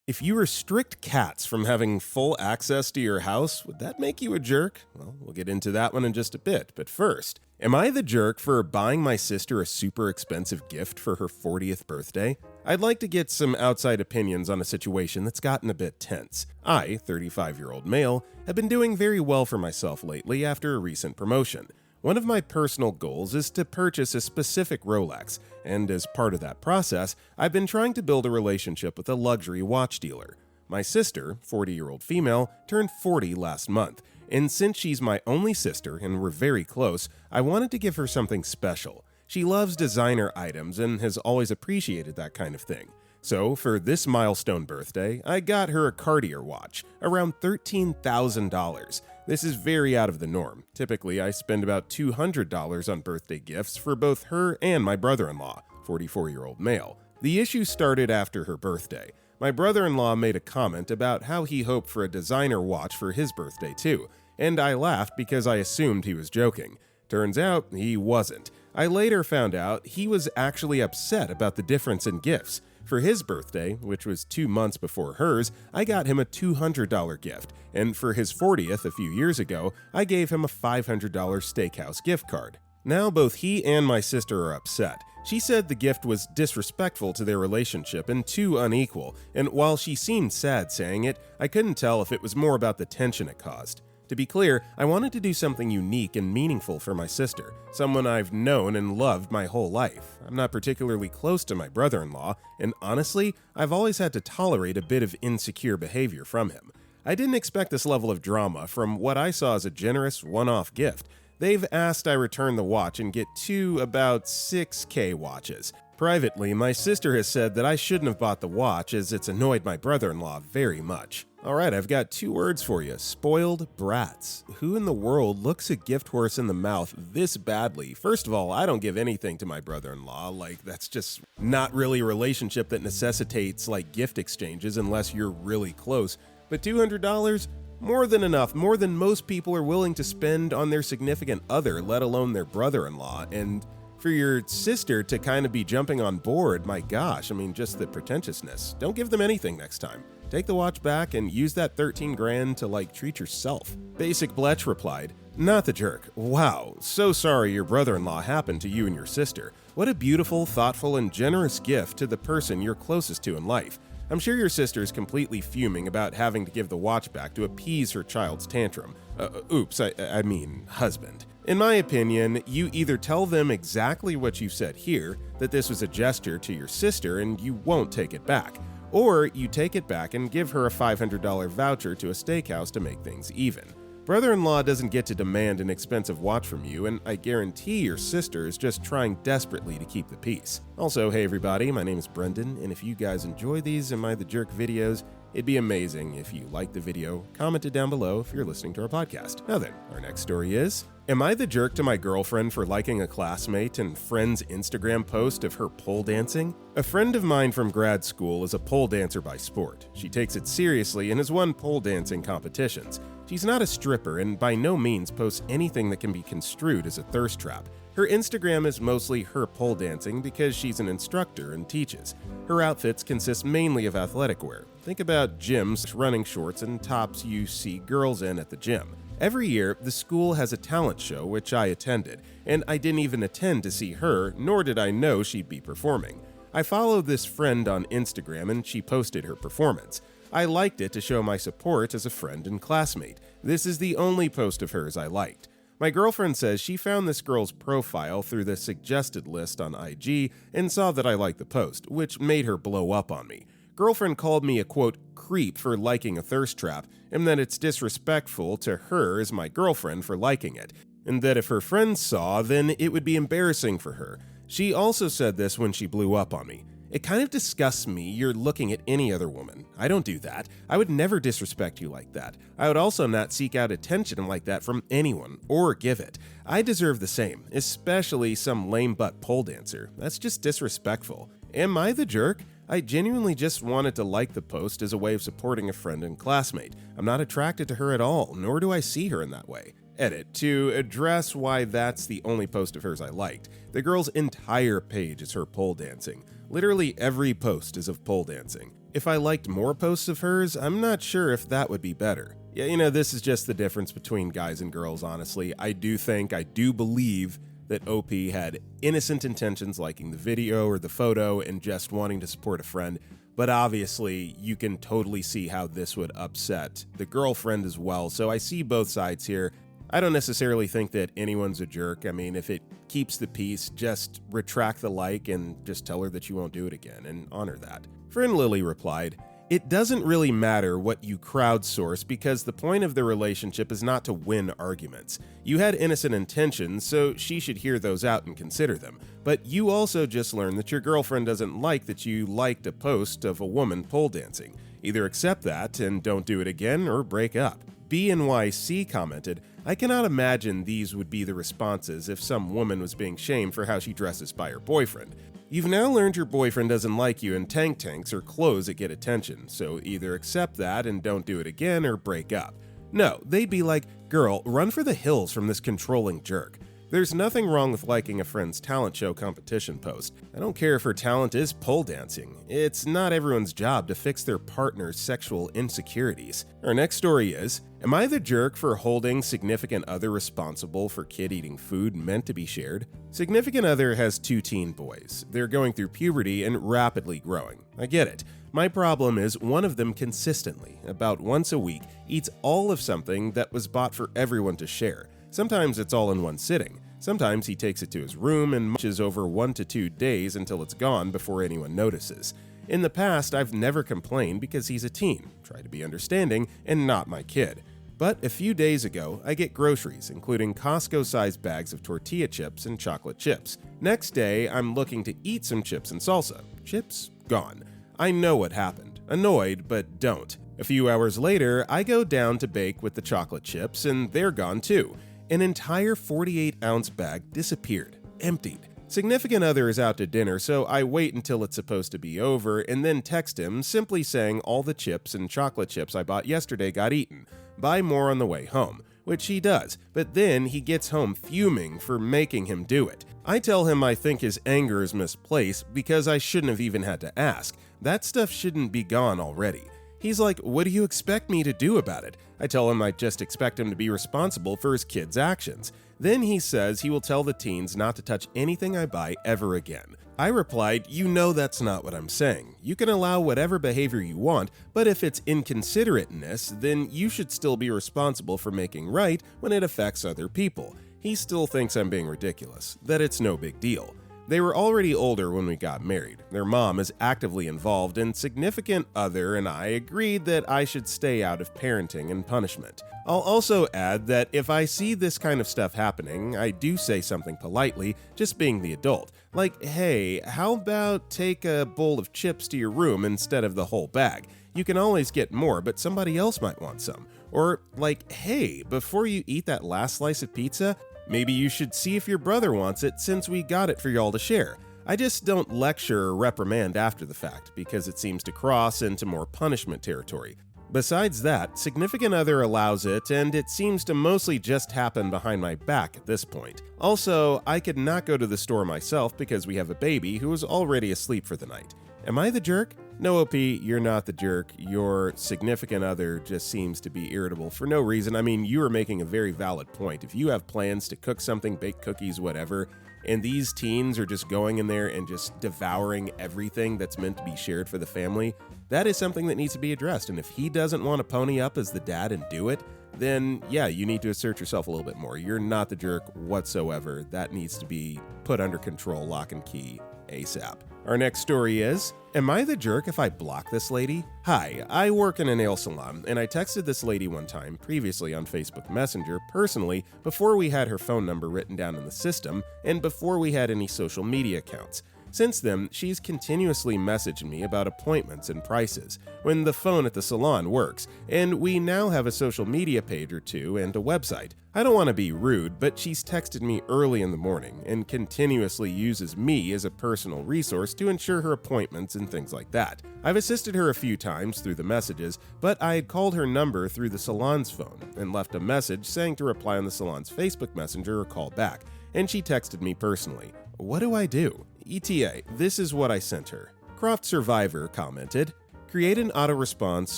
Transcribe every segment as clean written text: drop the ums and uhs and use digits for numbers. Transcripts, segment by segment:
If you restrict cats from having full access to your house, would that make you a jerk? Well, we'll get into that one in just a bit, but first, am I the jerk for buying my sister a super expensive gift for her 40th birthday? I'd like to get some outside opinions on a situation that's gotten a bit tense. I, 35-year-old male, have been doing very well for myself lately after a recent promotion. One of my personal goals is to purchase a specific Rolex, and as part of that process, I've been trying to build a relationship with a luxury watch dealer. My sister, 40-year-old female, turned 40 last month, and since she's my only sister and we're very close, I wanted to give her something special. She loves designer items and has always appreciated that kind of thing. So, for this milestone birthday, I got her a Cartier watch, around $13,000. This is very out of the norm. Typically, I spend about $200 on birthday gifts for both her and my brother-in-law, 44-year-old male. The issue started after her birthday. My brother-in-law made a comment about how he hoped for a designer watch for his birthday too, and I laughed because I assumed he was joking. Turns out, he wasn't. I later found out he was actually upset about the difference in gifts. For his birthday, which was 2 months before hers, I got him a $200 gift, and for his 40th a few years ago, I gave him a $500 steakhouse gift card. Now both he and my sister are upset. She said the gift was disrespectful to their relationship and too unequal, and while she seemed sad saying it, I couldn't tell if it was more about the tension it caused. To be clear, I wanted to do something unique and meaningful for my sister, someone I've known and loved my whole life. I'm not particularly close to my brother-in-law, and honestly, I've always had to tolerate a bit of insecure behavior from him. I didn't expect this level of drama from what I saw as a generous one-off gift. They've asked I return the watch and get 2 about $6,000 watches. Privately, my sister has said that I shouldn't have bought the watch as it's annoyed my brother-in-law very much. Alright, I've got 2 words for you. Spoiled brats. Who in the world looks a gift horse in the mouth this badly? First of all, I don't give anything to my brother-in-law. That's just not really a relationship that necessitates, gift exchanges unless you're really close. But $200? More than enough. More than most people are willing to spend on their significant other, let alone their brother-in-law. And for your sister to kind of be jumping on board, my gosh, just the pretentiousness. Don't give them anything next time. Take the watch back and use that 13 grand to treat yourself. Basic Bletch replied, "Not the jerk. Wow, so sorry your brother-in-law happened to you and your sister. What a beautiful, thoughtful, and generous gift to the person you're closest to in life. I'm sure your sister's completely fuming about having to give the watch back to appease her child's tantrum. I mean husband. In my opinion, you either tell them exactly what you said here, that this was a gesture to your sister and you won't take it back, or you take it back and give her a $500 voucher to a steakhouse to make things even. Brother-in-law doesn't get to demand an expensive watch from you, and I guarantee your sister is just trying desperately to keep the peace. Also, hey everybody, my name is Brendan, and if you guys enjoy these Am I the Jerk videos, it'd be amazing if you liked the video, commented down below if you're listening to our podcast. Now then, our next story is, am I the jerk to my girlfriend for liking a classmate and friend's Instagram post of her pole dancing? A friend of mine from grad school is a pole dancer by sport. She takes it seriously and has won pole dancing competitions. She's not a stripper and by no means posts anything that can be construed as a thirst trap. Her Instagram is mostly her pole dancing because she's an instructor and teaches. Her outfits consist mainly of athletic wear. Think about gyms, running shorts, and tops you see girls in at the gym. Every year, the school has a talent show which I attended, and I didn't even attend to see her, nor did I know she'd be performing. I followed this friend on Instagram and she posted her performance. I liked it to show my support as a friend and classmate. This is the only post of hers I liked. My girlfriend says she found this girl's profile through the suggested list on IG and saw that I liked the post, which made her blow up on me. Girlfriend called me a quote, creep for liking a thirst trap, and that it's disrespectful to her as my girlfriend for liking it, and that if her friends saw, then it would be embarrassing for her. She also said this when she blew up on me. It kind of disgusts me you're looking at any other woman. I don't do that. I would never disrespect you like that. I would also not seek out attention like that from anyone, or give it. I deserve the same, especially some lame butt pole dancer. That's just disrespectful. Am I the jerk? I genuinely just wanted to like the post as a way of supporting a friend and classmate. I'm not attracted to her at all, nor do I see her in that way. Edit. To address why that's the only post of hers I liked, the girl's entire page is her pole dancing. Literally every post is of pole dancing. If I liked more posts of hers, I'm not sure if that would be better. Yeah, this is just the difference between guys and girls, honestly. I do believe that OP had innocent intentions liking the video or the photo and just wanting to support a friend, but obviously you can totally see how this would upset the girlfriend as well, so I see both sides here. I don't necessarily think that anyone's a jerk. I mean, if it keeps the peace, just retract the like and just tell her that you won't do it again and honor that. Friend Lily replied, "It doesn't really matter what you crowdsource because the point of the relationship is not to win arguments. You had innocent intentions, so she should hear those out and consider them. But you also just learned that your girlfriend doesn't like that you liked a post of a woman pole dancing. Either accept that and don't do it again or break up." BNYC commented, "I cannot imagine these would be the responses if some woman was being shamed for how she dresses by her boyfriend. You've now learned your boyfriend doesn't like you in tank tanks or clothes that get attention, so either accept that and don't do it again or break up." No, they'd be like, "Girl, run for the hills from this controlling jerk." There's nothing wrong with liking a friend's talent show competition post. I don't care if her talent is pole dancing. It's not everyone's job to fix their partner's sexual insecurities. Our next story is, am I the jerk for holding significant other responsible for kid eating food meant to be shared? Significant other has 2 teen boys. They're going through puberty and rapidly growing. I get it. My problem is one of them consistently, about once a week, eats all of something that was bought for everyone to share. Sometimes it's all in one sitting. Sometimes he takes it to his room and munches over 1 to 2 days until it's gone before anyone notices. In the past, I've never complained because he's a teen, try to be understanding, and not my kid. But a few days ago, I get groceries, including Costco-sized bags of tortilla chips and chocolate chips. Next day, I'm looking to eat some chips and salsa. Chips gone. I know what happened. Annoyed, but don't. A few hours later, I go down to bake with the chocolate chips, and they're gone too. An entire 48-ounce bag disappeared, emptied. Significant other is out to dinner, so I wait until it's supposed to be over and then text him simply saying all the chips and chocolate chips I bought yesterday got eaten. Buy more on the way home, which he does, but then he gets home fuming for making him do it. I tell him I think his anger is misplaced because I shouldn't have even had to ask. That stuff shouldn't be gone already. He's like, "What do you expect me to do about it?" I tell him I just expect him to be responsible for his kids' actions. Then he says he will tell the teens not to touch anything I buy ever again. I replied, "You know that's not what I'm saying. You can allow whatever behavior you want, but if it's inconsiderateness, then you should still be responsible for making right when it affects other people." He still thinks I'm being ridiculous, that it's no big deal. They were already older when we got married. Their mom is actively involved, and significant other and I agreed that I should stay out of parenting and punishment. I'll also add that if I see this kind of stuff happening, I do say something politely, just being the adult. Like, "Hey, how about take a bowl of chips to your room instead of the whole bag? You can always get more, but somebody else might want some." Or like, "Hey, before you eat that last slice of pizza, maybe you should see if your brother wants it since we got it for y'all to share." I just don't lecture or reprimand after the fact because it seems to cross into more punishment territory. Besides that, significant other allows it, and it seems to mostly just happen behind my back at this point. Also, I could not go to the store myself because we have a baby who is already asleep for the night. Am I the jerk? No, OP, you're not the jerk. Your significant other just seems to be irritable for no reason. I mean, you are making a very valid point. If you have plans to cook something, bake cookies, whatever, and these teens are just going in there and just devouring everything that's meant to be shared for the family, that is something that needs to be addressed. And if he doesn't want to pony up as the dad and do it, then yeah, you need to assert yourself a little bit more. You're not the jerk whatsoever. That needs to be put under control, lock and key, ASAP. Our next story is, am I the jerk if I block this lady? Hi, I work in a nail salon, and I texted this lady one time, previously on Facebook Messenger, personally, before we had her phone number written down in the system, and before we had any social media accounts. Since then, she's continuously messaged me about appointments and prices, when the phone at the salon works, and we now have a social media page or two and a website. I don't want to be rude, but she's texted me early in the morning and continuously uses me as a personal resource to ensure her appointments and things like that. I've assisted her a few times through the messages, but I had called her number through the salon's phone and left a message saying to reply on the salon's Facebook Messenger or call back, and she texted me personally. What do I do? ETA, this is what I sent her. Croft Survivor commented, Create an auto response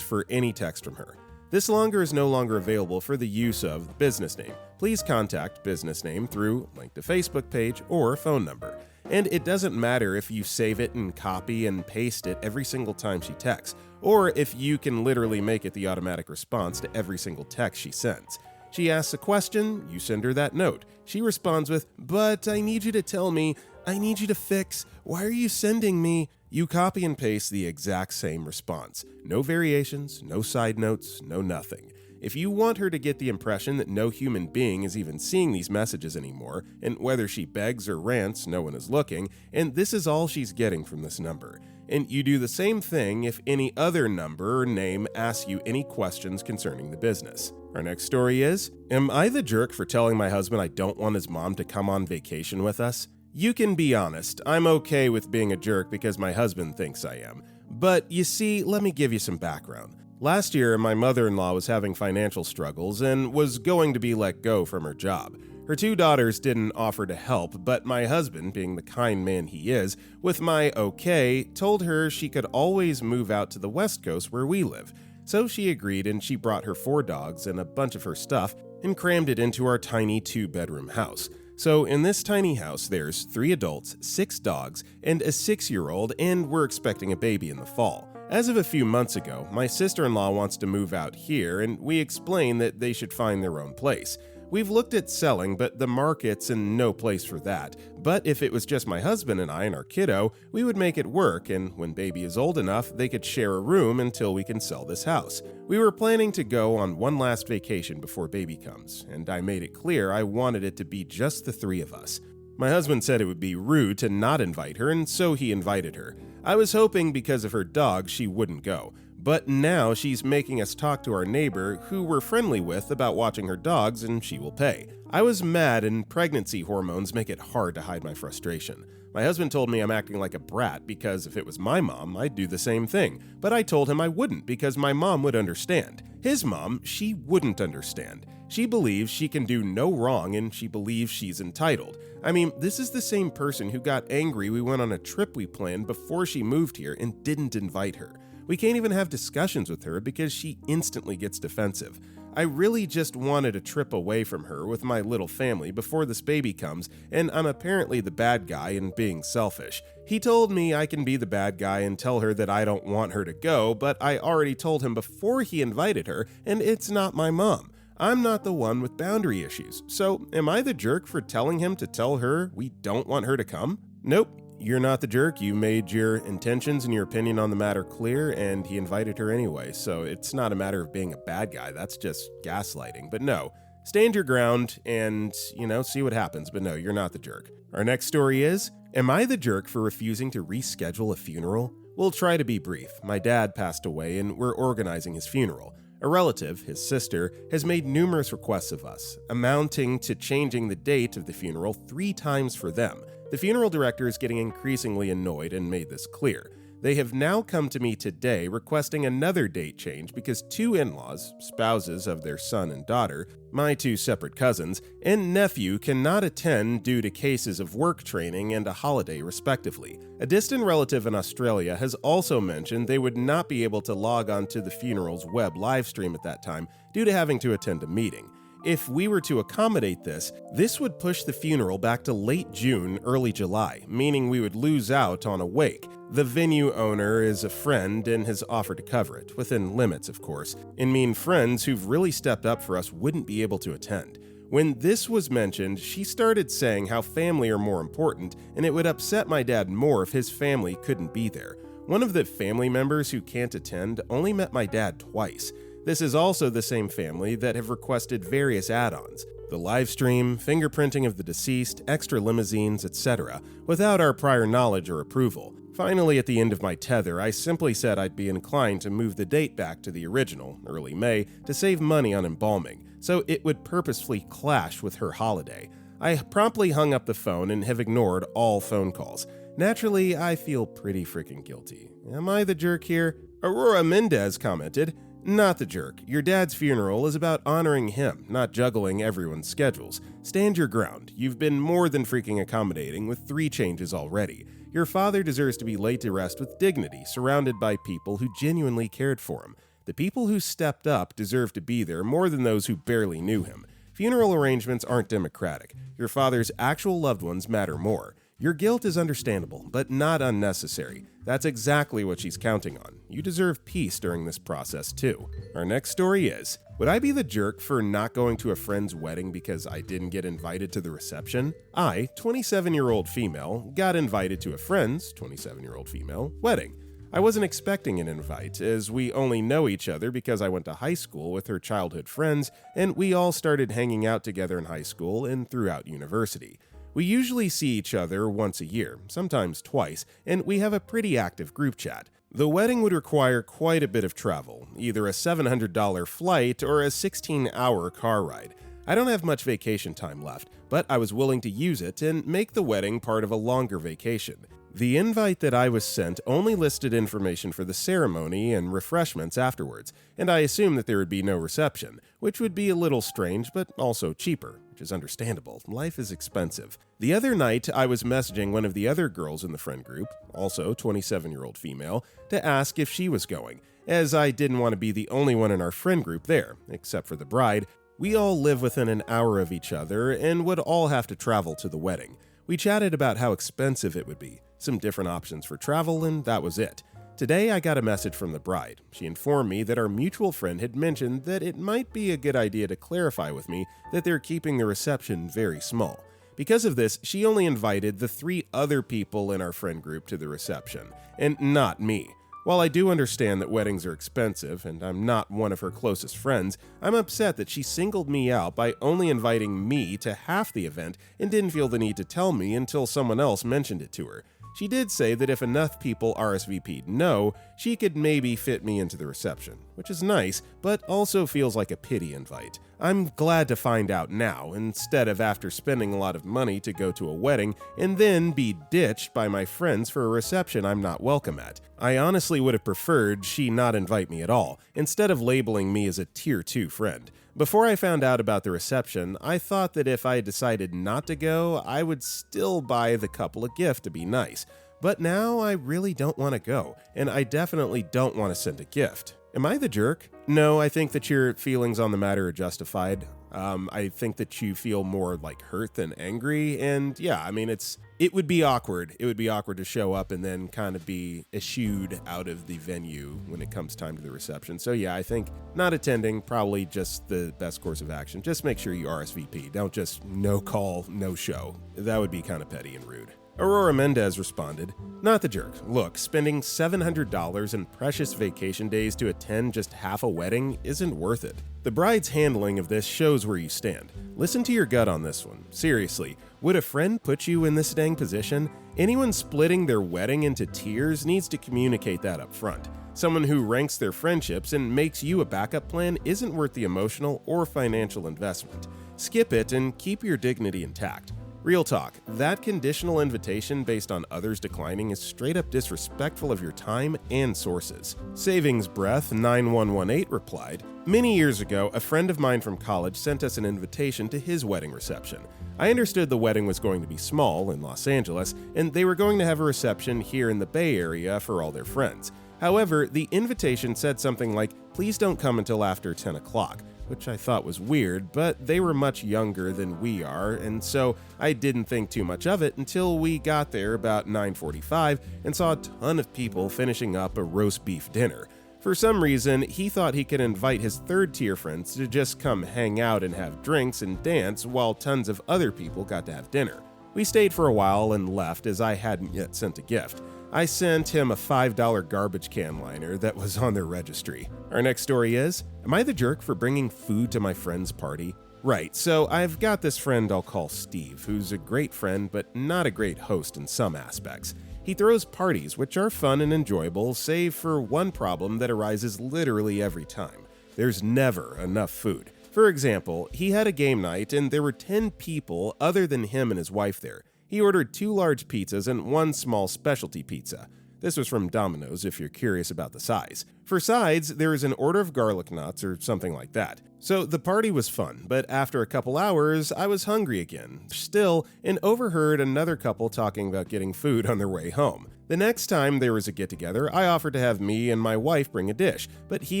for any text from her. This longer is no longer available for the use of business name. Please contact business name through link to Facebook page or phone number. And it doesn't matter if you save it and copy and paste it every single time she texts, or if you can literally make it the automatic response to every single text she sends. She asks a question, you send her that note. She responds with, "But I need you to tell me, I need you to fix, why are you sending me?" You copy and paste the exact same response. No variations, no side notes, no nothing. If you want her to get the impression that no human being is even seeing these messages anymore, and whether she begs or rants, no one is looking, and this is all she's getting from this number. And you do the same thing if any other number or name asks you any questions concerning the business. Our next story is, am I the jerk for telling my husband I don't want his mom to come on vacation with us? You can be honest, I'm okay with being a jerk because my husband thinks I am. But you see, let me give you some background. Last year, my mother-in-law was having financial struggles and was going to be let go from her job. Her 2 daughters didn't offer to help, but my husband, being the kind man he is, with my okay, told her she could always move out to the West Coast where we live. So she agreed, and she brought her 4 dogs and a bunch of her stuff and crammed it into our tiny 2-bedroom house. So in this tiny house, there's 3 adults, 6 dogs, and a 6-year-old, and we're expecting a baby in the fall. As of a few months ago, my sister-in-law wants to move out here, and we explain that they should find their own place. We've looked at selling, but the market's in no place for that. But if it was just my husband and I and our kiddo, we would make it work, and when baby is old enough, they could share a room until we can sell this house. We were planning to go on one last vacation before baby comes, and I made it clear I wanted it to be just the 3 of us. My husband said it would be rude to not invite her, and so he invited her. I was hoping because of her dog she wouldn't go, but now she's making us talk to our neighbor, who we're friendly with, about watching her dogs, and she will pay. I was mad, and pregnancy hormones make it hard to hide my frustration. My husband told me I'm acting like a brat because if it was my mom, I'd do the same thing, but I told him I wouldn't because my mom would understand. His mom, she wouldn't understand. She believes she can do no wrong and she believes she's entitled. I mean, this is the same person who got angry we went on a trip we planned before she moved here and didn't invite her. We can't even have discussions with her because she instantly gets defensive. I really just wanted a trip away from her with my little family before this baby comes, and I'm apparently the bad guy and being selfish. He told me I can be the bad guy and tell her that I don't want her to go, but I already told him before he invited her, and it's not my mom. I'm not the one with boundary issues, so am I the jerk for telling him to tell her we don't want her to come? Nope. You're not the jerk. You made your intentions and your opinion on the matter clear, and he invited her anyway, so it's not a matter of being a bad guy. That's just gaslighting. But no, stand your ground and, see what happens. But no, you're not the jerk. Our next story is, am I the jerk for refusing to reschedule a funeral? We'll try to be brief. My dad passed away, and we're organizing his funeral. A relative, his sister, has made numerous requests of us, amounting to changing the date of the funeral 3 times for them. The funeral director is getting increasingly annoyed and made this clear. They have now come to me today requesting another date change because 2 in-laws, spouses of their son and daughter, my 2 separate cousins, and nephew cannot attend due to cases of work training and a holiday respectively. A distant relative in Australia has also mentioned they would not be able to log on to the funeral's web live stream at that time due to having to attend a meeting. If we were to accommodate this would push the funeral back to late June, early July, meaning we would lose out on a wake. The venue owner is a friend and has offered to cover it, within limits of course, and friends who've really stepped up for us wouldn't be able to attend. When this was mentioned, she started saying how family are more important, and it would upset my dad more if his family couldn't be there. One of the family members who can't attend only met my dad twice. This is also the same family that have requested various add-ons, the live stream, fingerprinting of the deceased, extra limousines, etc., without our prior knowledge or approval. Finally, at the end of my tether, I simply said I'd be inclined to move the date back to the original, early May, to save money on embalming, so it would purposefully clash with her holiday. I promptly hung up the phone and have ignored all phone calls. Naturally, I feel pretty freaking guilty. Am I the jerk here? Aurora Mendez commented, "Not the jerk. Your dad's funeral is about honoring him, not juggling everyone's schedules. Stand your ground. You've been more than freaking accommodating with 3 changes already. Your father deserves to be laid to rest with dignity, surrounded by people who genuinely cared for him. The people who stepped up deserve to be there more than those who barely knew him. Funeral arrangements aren't democratic. Your father's actual loved ones matter more. Your guilt is understandable, but not unnecessary. That's exactly what she's counting on. You deserve peace during this process, too. Our next story is, would I be the jerk for not going to a friend's wedding because I didn't get invited to the reception? I, 27-year-old female, got invited to a friend's, 27-year-old female, wedding. I wasn't expecting an invite, as we only know each other because I went to high school with her childhood friends, and we all started hanging out together in high school and throughout university. We usually see each other once a year, sometimes twice, and we have a pretty active group chat. The wedding would require quite a bit of travel, either a $700 flight or a 16-hour car ride. I don't have much vacation time left, but I was willing to use it and make the wedding part of a longer vacation. The invite that I was sent only listed information for the ceremony and refreshments afterwards, and I assumed that there would be no reception, which would be a little strange but also cheaper, which is understandable. Life is expensive. The other night, I was messaging one of the other girls in the friend group, also 27-year-old female, to ask if she was going, as I didn't want to be the only one in our friend group there, except for the bride. We all live within an hour of each other and would all have to travel to the wedding. We chatted about how expensive it would be, some different options for travel, and that was it. Today I got a message from the bride. She informed me that our mutual friend had mentioned that it might be a good idea to clarify with me that they're keeping the reception very small. Because of this, she only invited the 3 other people in our friend group to the reception, and not me. While I do understand that weddings are expensive, and I'm not one of her closest friends, I'm upset that she singled me out by only inviting me to half the event and didn't feel the need to tell me until someone else mentioned it to her. She did say that if enough people RSVP'd no, she could maybe fit me into the reception, which is nice, but also feels like a pity invite. I'm glad to find out now, instead of after spending a lot of money to go to a wedding and then be ditched by my friends for a reception I'm not welcome at. I honestly would have preferred she not invite me at all, instead of labeling me as a tier 2 friend. Before I found out about the reception, I thought that if I decided not to go, I would still buy the couple a gift to be nice. But now I really don't want to go, and I definitely don't want to send a gift. Am I the jerk? No, I think that your feelings on the matter are justified. I think that you feel more like hurt than angry, and yeah, I mean, it would be awkward. It would be awkward to show up and then kind of be eschewed out of the venue when it comes time to the reception. So yeah, I think not attending, probably just the best course of action. Just make sure you RSVP. Don't just no call, no show. That would be kind of petty and rude. Aurora Mendez responded, "Not the jerk. Look, spending $700 in precious vacation days to attend just half a wedding isn't worth it. The bride's handling of this shows where you stand. Listen to your gut on this one. Seriously, would a friend put you in this dang position? Anyone splitting their wedding into tiers needs to communicate that up front. Someone who ranks their friendships and makes you a backup plan isn't worth the emotional or financial investment. Skip it and keep your dignity intact. Real talk, that conditional invitation based on others declining is straight up disrespectful of your time and sources." Savings Breath 9118 replied, "Many years ago, a friend of mine from college sent us an invitation to his wedding reception. I understood the wedding was going to be small in Los Angeles, and they were going to have a reception here in the Bay Area for all their friends. However, the invitation said something like, 'Please don't come until after 10 o'clock. Which I thought was weird, but they were much younger than we are, and so I didn't think too much of it until we got there about 9:45 and saw a ton of people finishing up a roast beef dinner. For some reason, he thought he could invite his third-tier friends to just come hang out and have drinks and dance while tons of other people got to have dinner. We stayed for a while and left as I hadn't yet sent a gift. I sent him a $5 garbage can liner that was on their registry." Our next story is, am I the jerk for bringing food to my friend's party? Right, so I've got this friend I'll call Steve, who's a great friend but not a great host in some aspects. He throws parties which are fun and enjoyable, save for one problem that arises literally every time. There's never enough food. For example, he had a game night and there were 10 people other than him and his wife there. He ordered 2 large pizzas and 1 small specialty pizza. This was from Domino's if you're curious about the size. For sides, there is an order of garlic knots or something like that. So the party was fun, but after a couple hours, I was hungry again, still, and overheard another couple talking about getting food on their way home. The next time there was a get-together, I offered to have me and my wife bring a dish, but he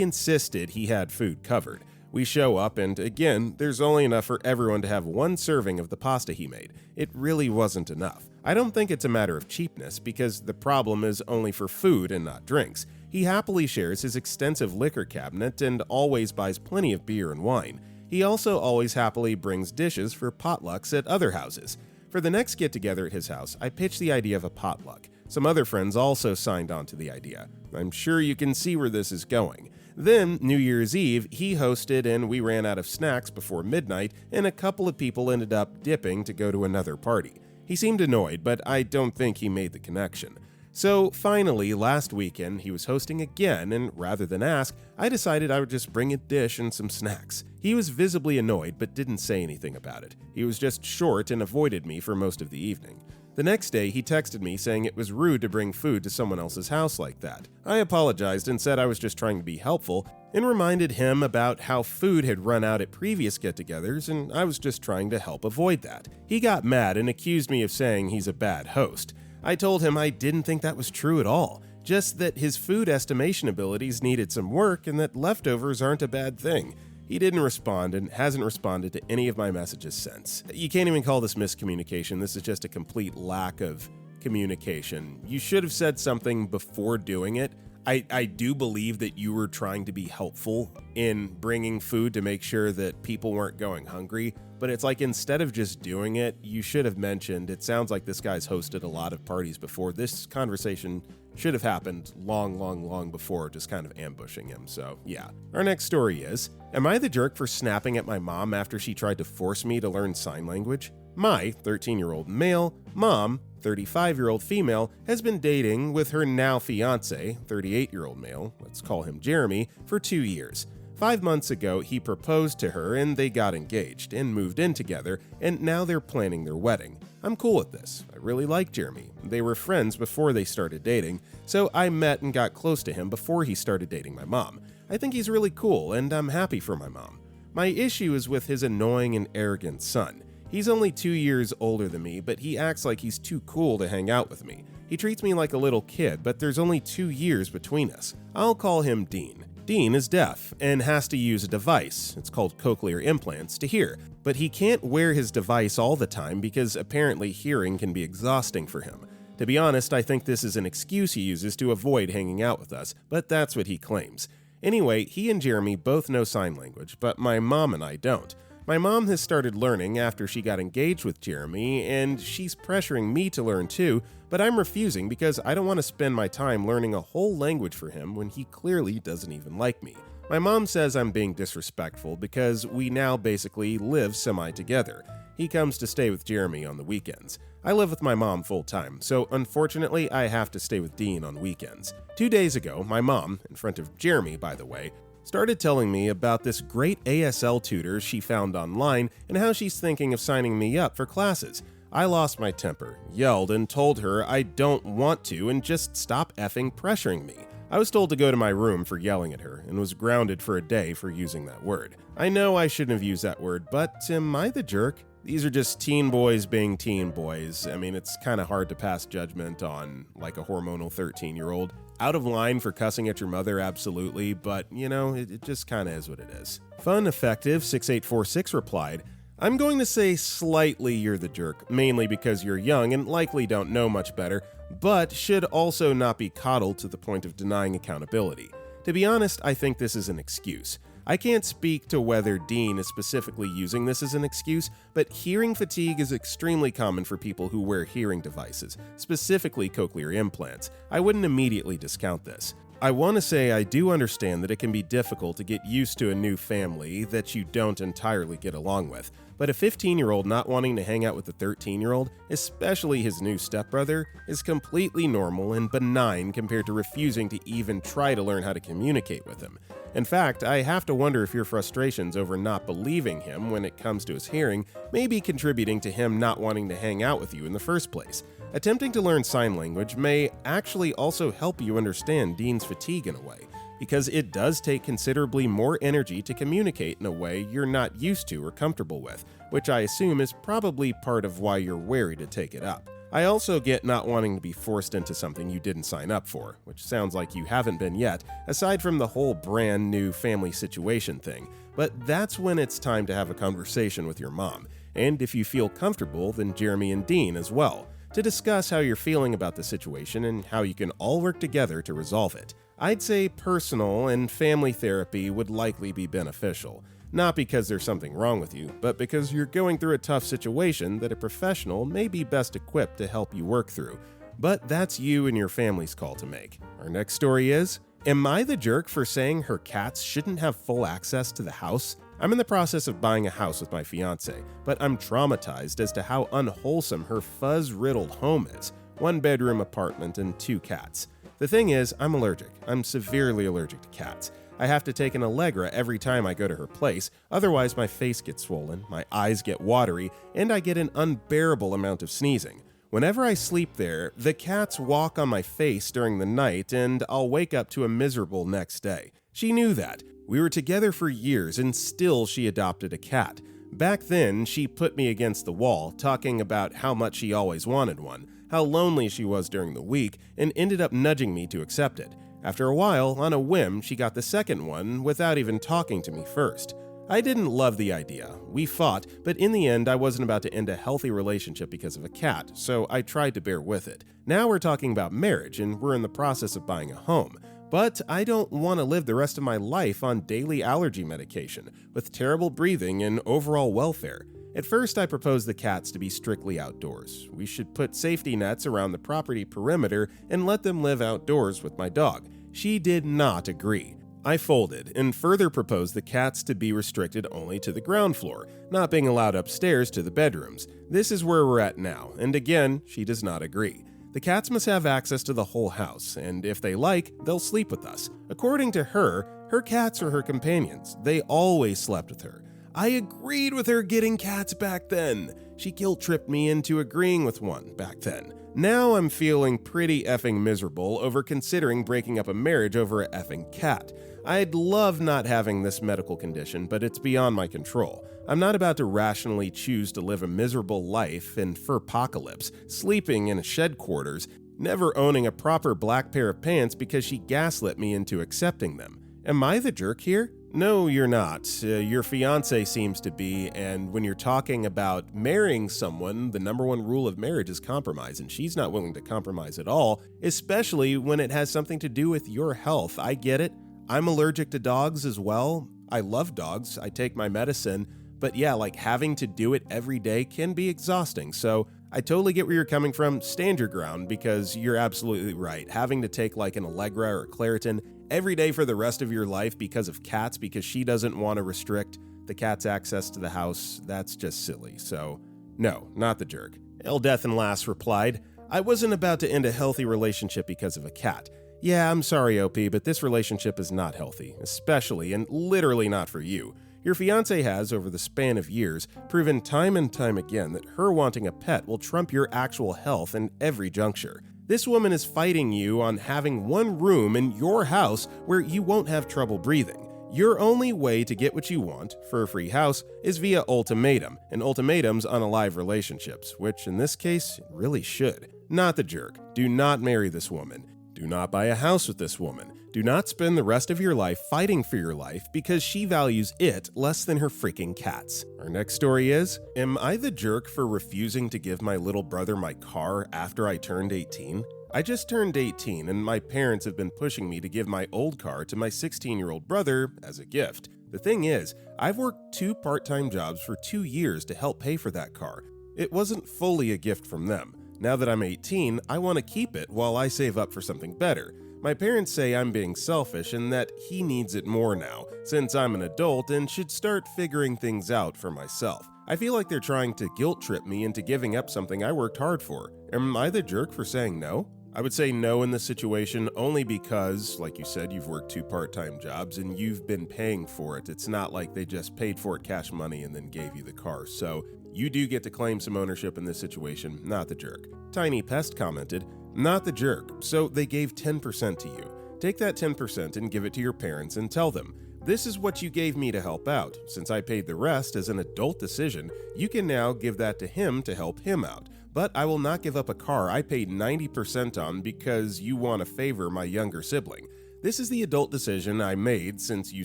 insisted he had food covered. We show up and, again, there's only enough for everyone to have one serving of the pasta he made. It really wasn't enough. I don't think it's a matter of cheapness, because the problem is only for food and not drinks. He happily shares his extensive liquor cabinet and always buys plenty of beer and wine. He also always happily brings dishes for potlucks at other houses. For the next get-together at his house, I pitched the idea of a potluck. Some other friends also signed on to the idea. I'm sure you can see where this is going. Then, New Year's Eve, he hosted and we ran out of snacks before midnight, and a couple of people ended up dipping to go to another party. He seemed annoyed, but I don't think he made the connection. So finally, last weekend, he was hosting again, and rather than ask, I decided I would just bring a dish and some snacks. He was visibly annoyed, but didn't say anything about it. He was just short and avoided me for most of the evening. The next day, he texted me saying it was rude to bring food to someone else's house like that. I apologized and said I was just trying to be helpful, and reminded him about how food had run out at previous get-togethers, and I was just trying to help avoid that. He got mad and accused me of saying he's a bad host. I told him I didn't think that was true at all, just that his food estimation abilities needed some work and that leftovers aren't a bad thing. He didn't respond and hasn't responded to any of my messages since. You can't even call this miscommunication. This is just a complete lack of communication. You should have said something before doing it. I do believe that you were trying to be helpful in bringing food to make sure that people weren't going hungry, but it's like instead of just doing it, you should have mentioned, it sounds like this guy's hosted a lot of parties before. This conversation should have happened long before, just kind of ambushing him. So yeah. Our next story is, am I the jerk for snapping at my mom after she tried to force me to learn sign language? My 13-year-old male mom, 35-year-old female, has been dating with her now fiancé, 38-year-old male, let's call him Jeremy, for 2 years. 5 months ago, he proposed to her and they got engaged and moved in together, and now they're planning their wedding. I'm cool with this. I really like Jeremy. They were friends before they started dating, so I met and got close to him before he started dating my mom. I think he's really cool, and I'm happy for my mom. My issue is with his annoying and arrogant son. He's only 2 years older than me, but he acts like he's too cool to hang out with me. He treats me like a little kid, but there's only 2 years between us. I'll call him Dean. Dean is deaf and has to use a device, it's called cochlear implants, to hear, but he can't wear his device all the time because apparently hearing can be exhausting for him. To be honest, I think this is an excuse he uses to avoid hanging out with us, but that's what he claims. Anyway, he and Jeremy both know sign language, but my mom and I don't. My mom has started learning after she got engaged with Jeremy, and she's pressuring me to learn too, but I'm refusing because I don't want to spend my time learning a whole language for him when he clearly doesn't even like me. My mom says I'm being disrespectful because we now basically live semi-together. He comes to stay with Jeremy on the weekends. I live with my mom full-time, so unfortunately I have to stay with Dean on weekends. 2 days ago, my mom, in front of Jeremy by the way, started telling me about this great ASL tutor she found online and how she's thinking of signing me up for classes. I lost my temper, yelled, and told her I don't want to and just stop effing pressuring me. I was told to go to my room for yelling at her and was grounded for a day for using that word. I know I shouldn't have used that word, but am I the jerk? These are just teen boys being teen boys. I mean, it's kind of hard to pass judgment on like a hormonal 13-year-old. Out of line for cussing at your mother, absolutely, but, you know, it just kind of is what it is. Fun Effective 6846 replied, I'm going to say slightly you're the jerk, mainly because you're young and likely don't know much better, but should also not be coddled to the point of denying accountability. To be honest, I think this is an excuse. I can't speak to whether Dean is specifically using this as an excuse, but hearing fatigue is extremely common for people who wear hearing devices, specifically cochlear implants. I wouldn't immediately discount this. I want to say I do understand that it can be difficult to get used to a new family that you don't entirely get along with, but a 15-year-old not wanting to hang out with a 13-year-old, especially his new stepbrother, is completely normal and benign compared to refusing to even try to learn how to communicate with him. In fact, I have to wonder if your frustrations over not believing him when it comes to his hearing may be contributing to him not wanting to hang out with you in the first place. Attempting to learn sign language may actually also help you understand Dean's fatigue in a way, because it does take considerably more energy to communicate in a way you're not used to or comfortable with, which I assume is probably part of why you're wary to take it up. I also get not wanting to be forced into something you didn't sign up for, which sounds like you haven't been yet, aside from the whole brand new family situation thing. But that's when it's time to have a conversation with your mom, and if you feel comfortable, then Jeremy and Dean as well, to discuss how you're feeling about the situation and how you can all work together to resolve it. I'd say personal and family therapy would likely be beneficial. Not because there's something wrong with you, but because you're going through a tough situation that a professional may be best equipped to help you work through. But that's you and your family's call to make. Our next story is, am I the jerk for saying her cats shouldn't have full access to the house? I'm in the process of buying a house with my fiance, but I'm traumatized as to how unwholesome her fuzz-riddled home is. 1-bedroom apartment and 2 cats. The thing is, I'm allergic. I'm severely allergic to cats. I have to take an Allegra every time I go to her place, otherwise my face gets swollen, my eyes get watery, and I get an unbearable amount of sneezing. Whenever I sleep there, the cats walk on my face during the night and I'll wake up to a miserable next day. She knew that. We were together for years and still she adopted a cat. Back then, she put me against the wall, talking about how much she always wanted one, how lonely she was during the week, and ended up nudging me to accept it. After a while, on a whim, she got the second one without even talking to me first. I didn't love the idea. We fought, but in the end, I wasn't about to end a healthy relationship because of a cat, so I tried to bear with it. Now we're talking about marriage, and we're in the process of buying a home. But I don't want to live the rest of my life on daily allergy medication, with terrible breathing and overall welfare. At first, I proposed the cats to be strictly outdoors. We should put safety nets around the property perimeter and let them live outdoors with my dog. She did not agree. I folded and further proposed the cats to be restricted only to the ground floor, not being allowed upstairs to the bedrooms. This is where we're at now, and again, she does not agree. The cats must have access to the whole house, and if they like, they'll sleep with us. According to her, her cats are her companions. They always slept with her. I agreed with her getting cats back then. She guilt-tripped me into agreeing with one back then. Now I'm feeling pretty effing miserable over considering breaking up a marriage over a effing cat. I'd love not having this medical condition, but it's beyond my control. I'm not about to rationally choose to live a miserable life in furpocalypse, sleeping in shed quarters, never owning a proper black pair of pants because she gaslit me into accepting them. Am I the jerk here? No, you're not. Your fiance seems to be, and when you're talking about marrying someone, the number one rule of marriage is compromise, and she's not willing to compromise at all, especially when it has something to do with your health. I get it. I'm allergic to dogs as well. I love dogs. I take my medicine. But yeah, like having to do it every day can be exhausting. So I totally get where you're coming from. Stand your ground because you're absolutely right. Having to take like an Allegra or a Claritin every day for the rest of your life because of cats, because she doesn't want to restrict the cat's access to the house, that's just silly. So no, not the jerk. El Death and Lass replied, I wasn't about to end a healthy relationship because of a cat. Yeah, I'm sorry, OP, but this relationship is not healthy, especially and literally not for you. Your fiance has, over the span of years, proven time and time again that her wanting a pet will trump your actual health in every juncture. This woman is fighting you on having one room in your house where you won't have trouble breathing. Your only way to get what you want, for a free house, is via ultimatum, and ultimatums unalive relationships, which in this case, it really should. Not the jerk. Do not marry this woman. Do not buy a house with this woman. Do not spend the rest of your life fighting for your life because she values it less than her freaking cats. Our next story is, am I the jerk for refusing to give my little brother my car after I turned 18? I just turned 18 and my parents have been pushing me to give my old car to my 16-year-old brother as a gift. The thing is, I've worked 2 part-time jobs for 2 years to help pay for that car. It wasn't fully a gift from them. Now that I'm 18, I want to keep it while I save up for something better. My parents say I'm being selfish and that he needs it more now, since I'm an adult and should start figuring things out for myself. I feel like they're trying to guilt trip me into giving up something I worked hard for. Am I the jerk for saying no? I would say no in this situation only because, like you said, you've worked 2 part-time jobs and you've been paying for it. It's not like they just paid for it cash money and then gave you the car. So You do get to claim some ownership in this situation, not the jerk. Tiny Pest commented, not the jerk, so they gave 10% to you. Take that 10% and give it to your parents and tell them, this is what you gave me to help out. Since I paid the rest as an adult decision, you can now give that to him to help him out. But I will not give up a car I paid 90% on because you want to favor my younger sibling. This is the adult decision I made since you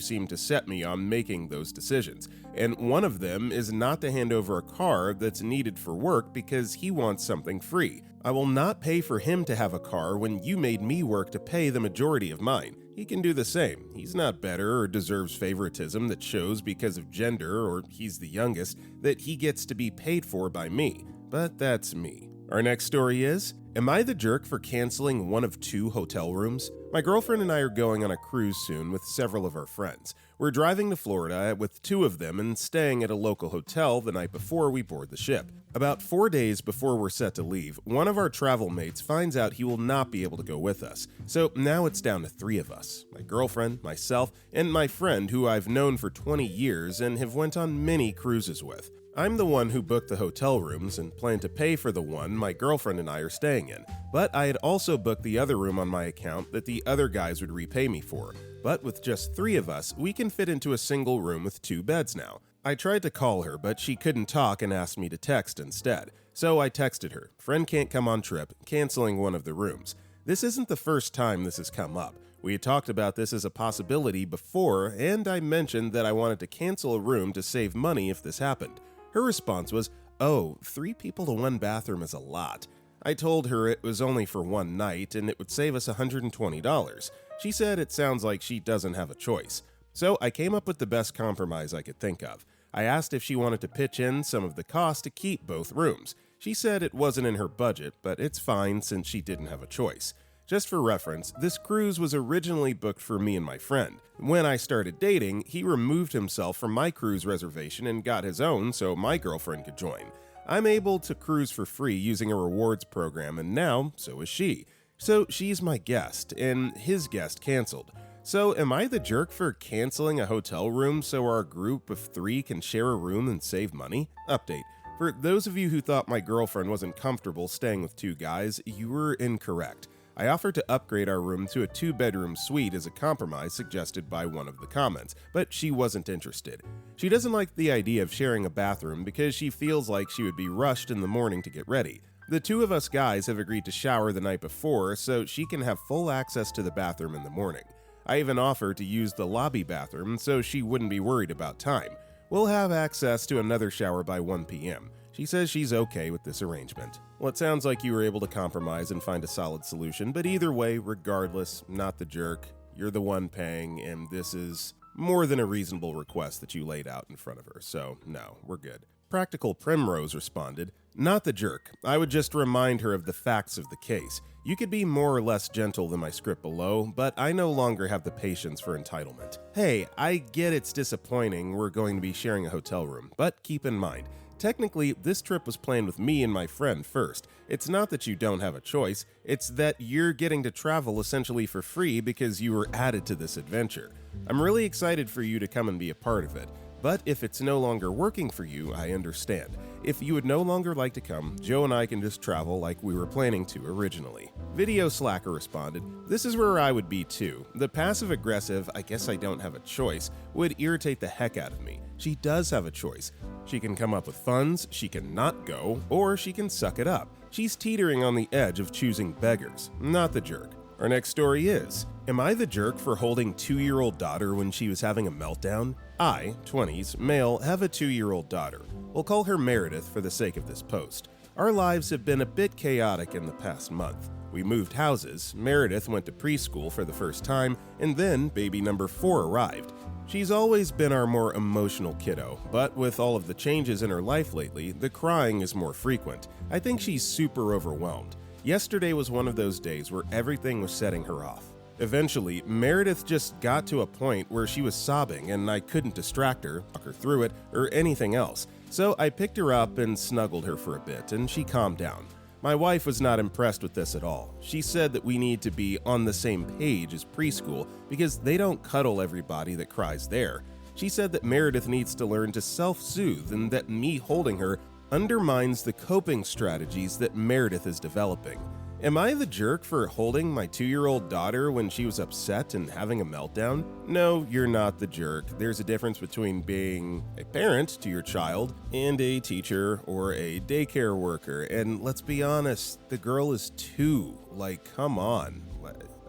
seem to set me on making those decisions, and one of them is not to hand over a car that's needed for work because he wants something free. I will not pay for him to have a car when you made me work to pay the majority of mine. He can do the same. He's not better or deserves favoritism that shows because of gender or he's the youngest that he gets to be paid for by me. But that's me. Our next story is, am I the jerk for canceling one of 2 hotel rooms? My girlfriend and I are going on a cruise soon with several of our friends. We're driving to Florida with 2 of them and staying at a local hotel the night before we board the ship. About 4 days before we're set to leave, one of our travel mates finds out he will not be able to go with us. So now it's down to 3 of us. My girlfriend, myself, and my friend who I've known for 20 years and have went on many cruises with. I'm the one who booked the hotel rooms and planned to pay for the one my girlfriend and I are staying in, but I had also booked the other room on my account that the other guys would repay me for. But with just 3 of us, we can fit into a single room with 2 beds now. I tried to call her, but she couldn't talk and asked me to text instead. So I texted her, friend can't come on trip, canceling one of the rooms. This isn't the first time this has come up. We had talked about this as a possibility before, and I mentioned that I wanted to cancel a room to save money if this happened. Her response was, oh, 3 people to 1 bathroom is a lot. I told her it was only for 1 night and it would save us $120. She said it sounds like she doesn't have a choice. So I came up with the best compromise I could think of. I asked if she wanted to pitch in some of the cost to keep both rooms. She said it wasn't in her budget, but it's fine since she didn't have a choice. Just for reference, this cruise was originally booked for me and my friend. When I started dating, he removed himself from my cruise reservation and got his own so my girlfriend could join. I'm able to cruise for free using a rewards program, and now, so is she. So she's my guest, and his guest canceled. So am I the jerk for canceling a hotel room so our group of 3 can share a room and save money? Update. For those of you who thought my girlfriend wasn't comfortable staying with 2 guys, you were incorrect. I offered to upgrade our room to a 2-bedroom suite as a compromise suggested by one of the comments, but she wasn't interested. She doesn't like the idea of sharing a bathroom because she feels like she would be rushed in the morning to get ready. The 2 of us guys have agreed to shower the night before so she can have full access to the bathroom in the morning. I even offered to use the lobby bathroom so she wouldn't be worried about time. We'll have access to another shower by 1 p.m. She says she's okay with this arrangement. Well, it sounds like you were able to compromise and find a solid solution, but either way, regardless, not the jerk. You're the one paying, and this is more than a reasonable request that you laid out in front of her, so no, we're good. Practical Primrose responded, not the jerk. I would just remind her of the facts of the case. You could be more or less gentle than my script below, but I no longer have the patience for entitlement. Hey, I get it's disappointing we're going to be sharing a hotel room, but keep in mind, technically, this trip was planned with me and my friend first. It's not that you don't have a choice, it's that you're getting to travel essentially for free because you were added to this adventure. I'm really excited for you to come and be a part of it, but if it's no longer working for you, I understand. If you would no longer like to come, Joe and I can just travel like we were planning to originally. Video Slacker responded, this is where I would be too. The passive-aggressive, I guess I don't have a choice, would irritate the heck out of me. She does have a choice. She can come up with funds, she can not go, or she can suck it up. She's teetering on the edge of choosing beggars, not the jerk. Our next story is, am I the jerk for holding 2-year-old daughter when she was having a meltdown? I, 20s, male, have a 2-year-old daughter. We'll call her Meredith for the sake of this post. Our lives have been a bit chaotic in the past month. We moved houses, Meredith went to preschool for the first time, and then baby number 4 arrived. She's always been our more emotional kiddo, but with all of the changes in her life lately, the crying is more frequent. I think she's super overwhelmed. Yesterday was one of those days where everything was setting her off. Eventually, Meredith just got to a point where she was sobbing and I couldn't distract her, talk her through it, or anything else. So I picked her up and snuggled her for a bit, and she calmed down. My wife was not impressed with this at all. She said that we need to be on the same page as preschool because they don't cuddle everybody that cries there. She said that Meredith needs to learn to self-soothe and that me holding her undermines the coping strategies that Meredith is developing. Am I the jerk for holding my 2-year-old daughter when she was upset and having a meltdown? No, you're not the jerk. There's a difference between being a parent to your child and a teacher or a daycare worker. And let's be honest, the girl is 2. Like, come on.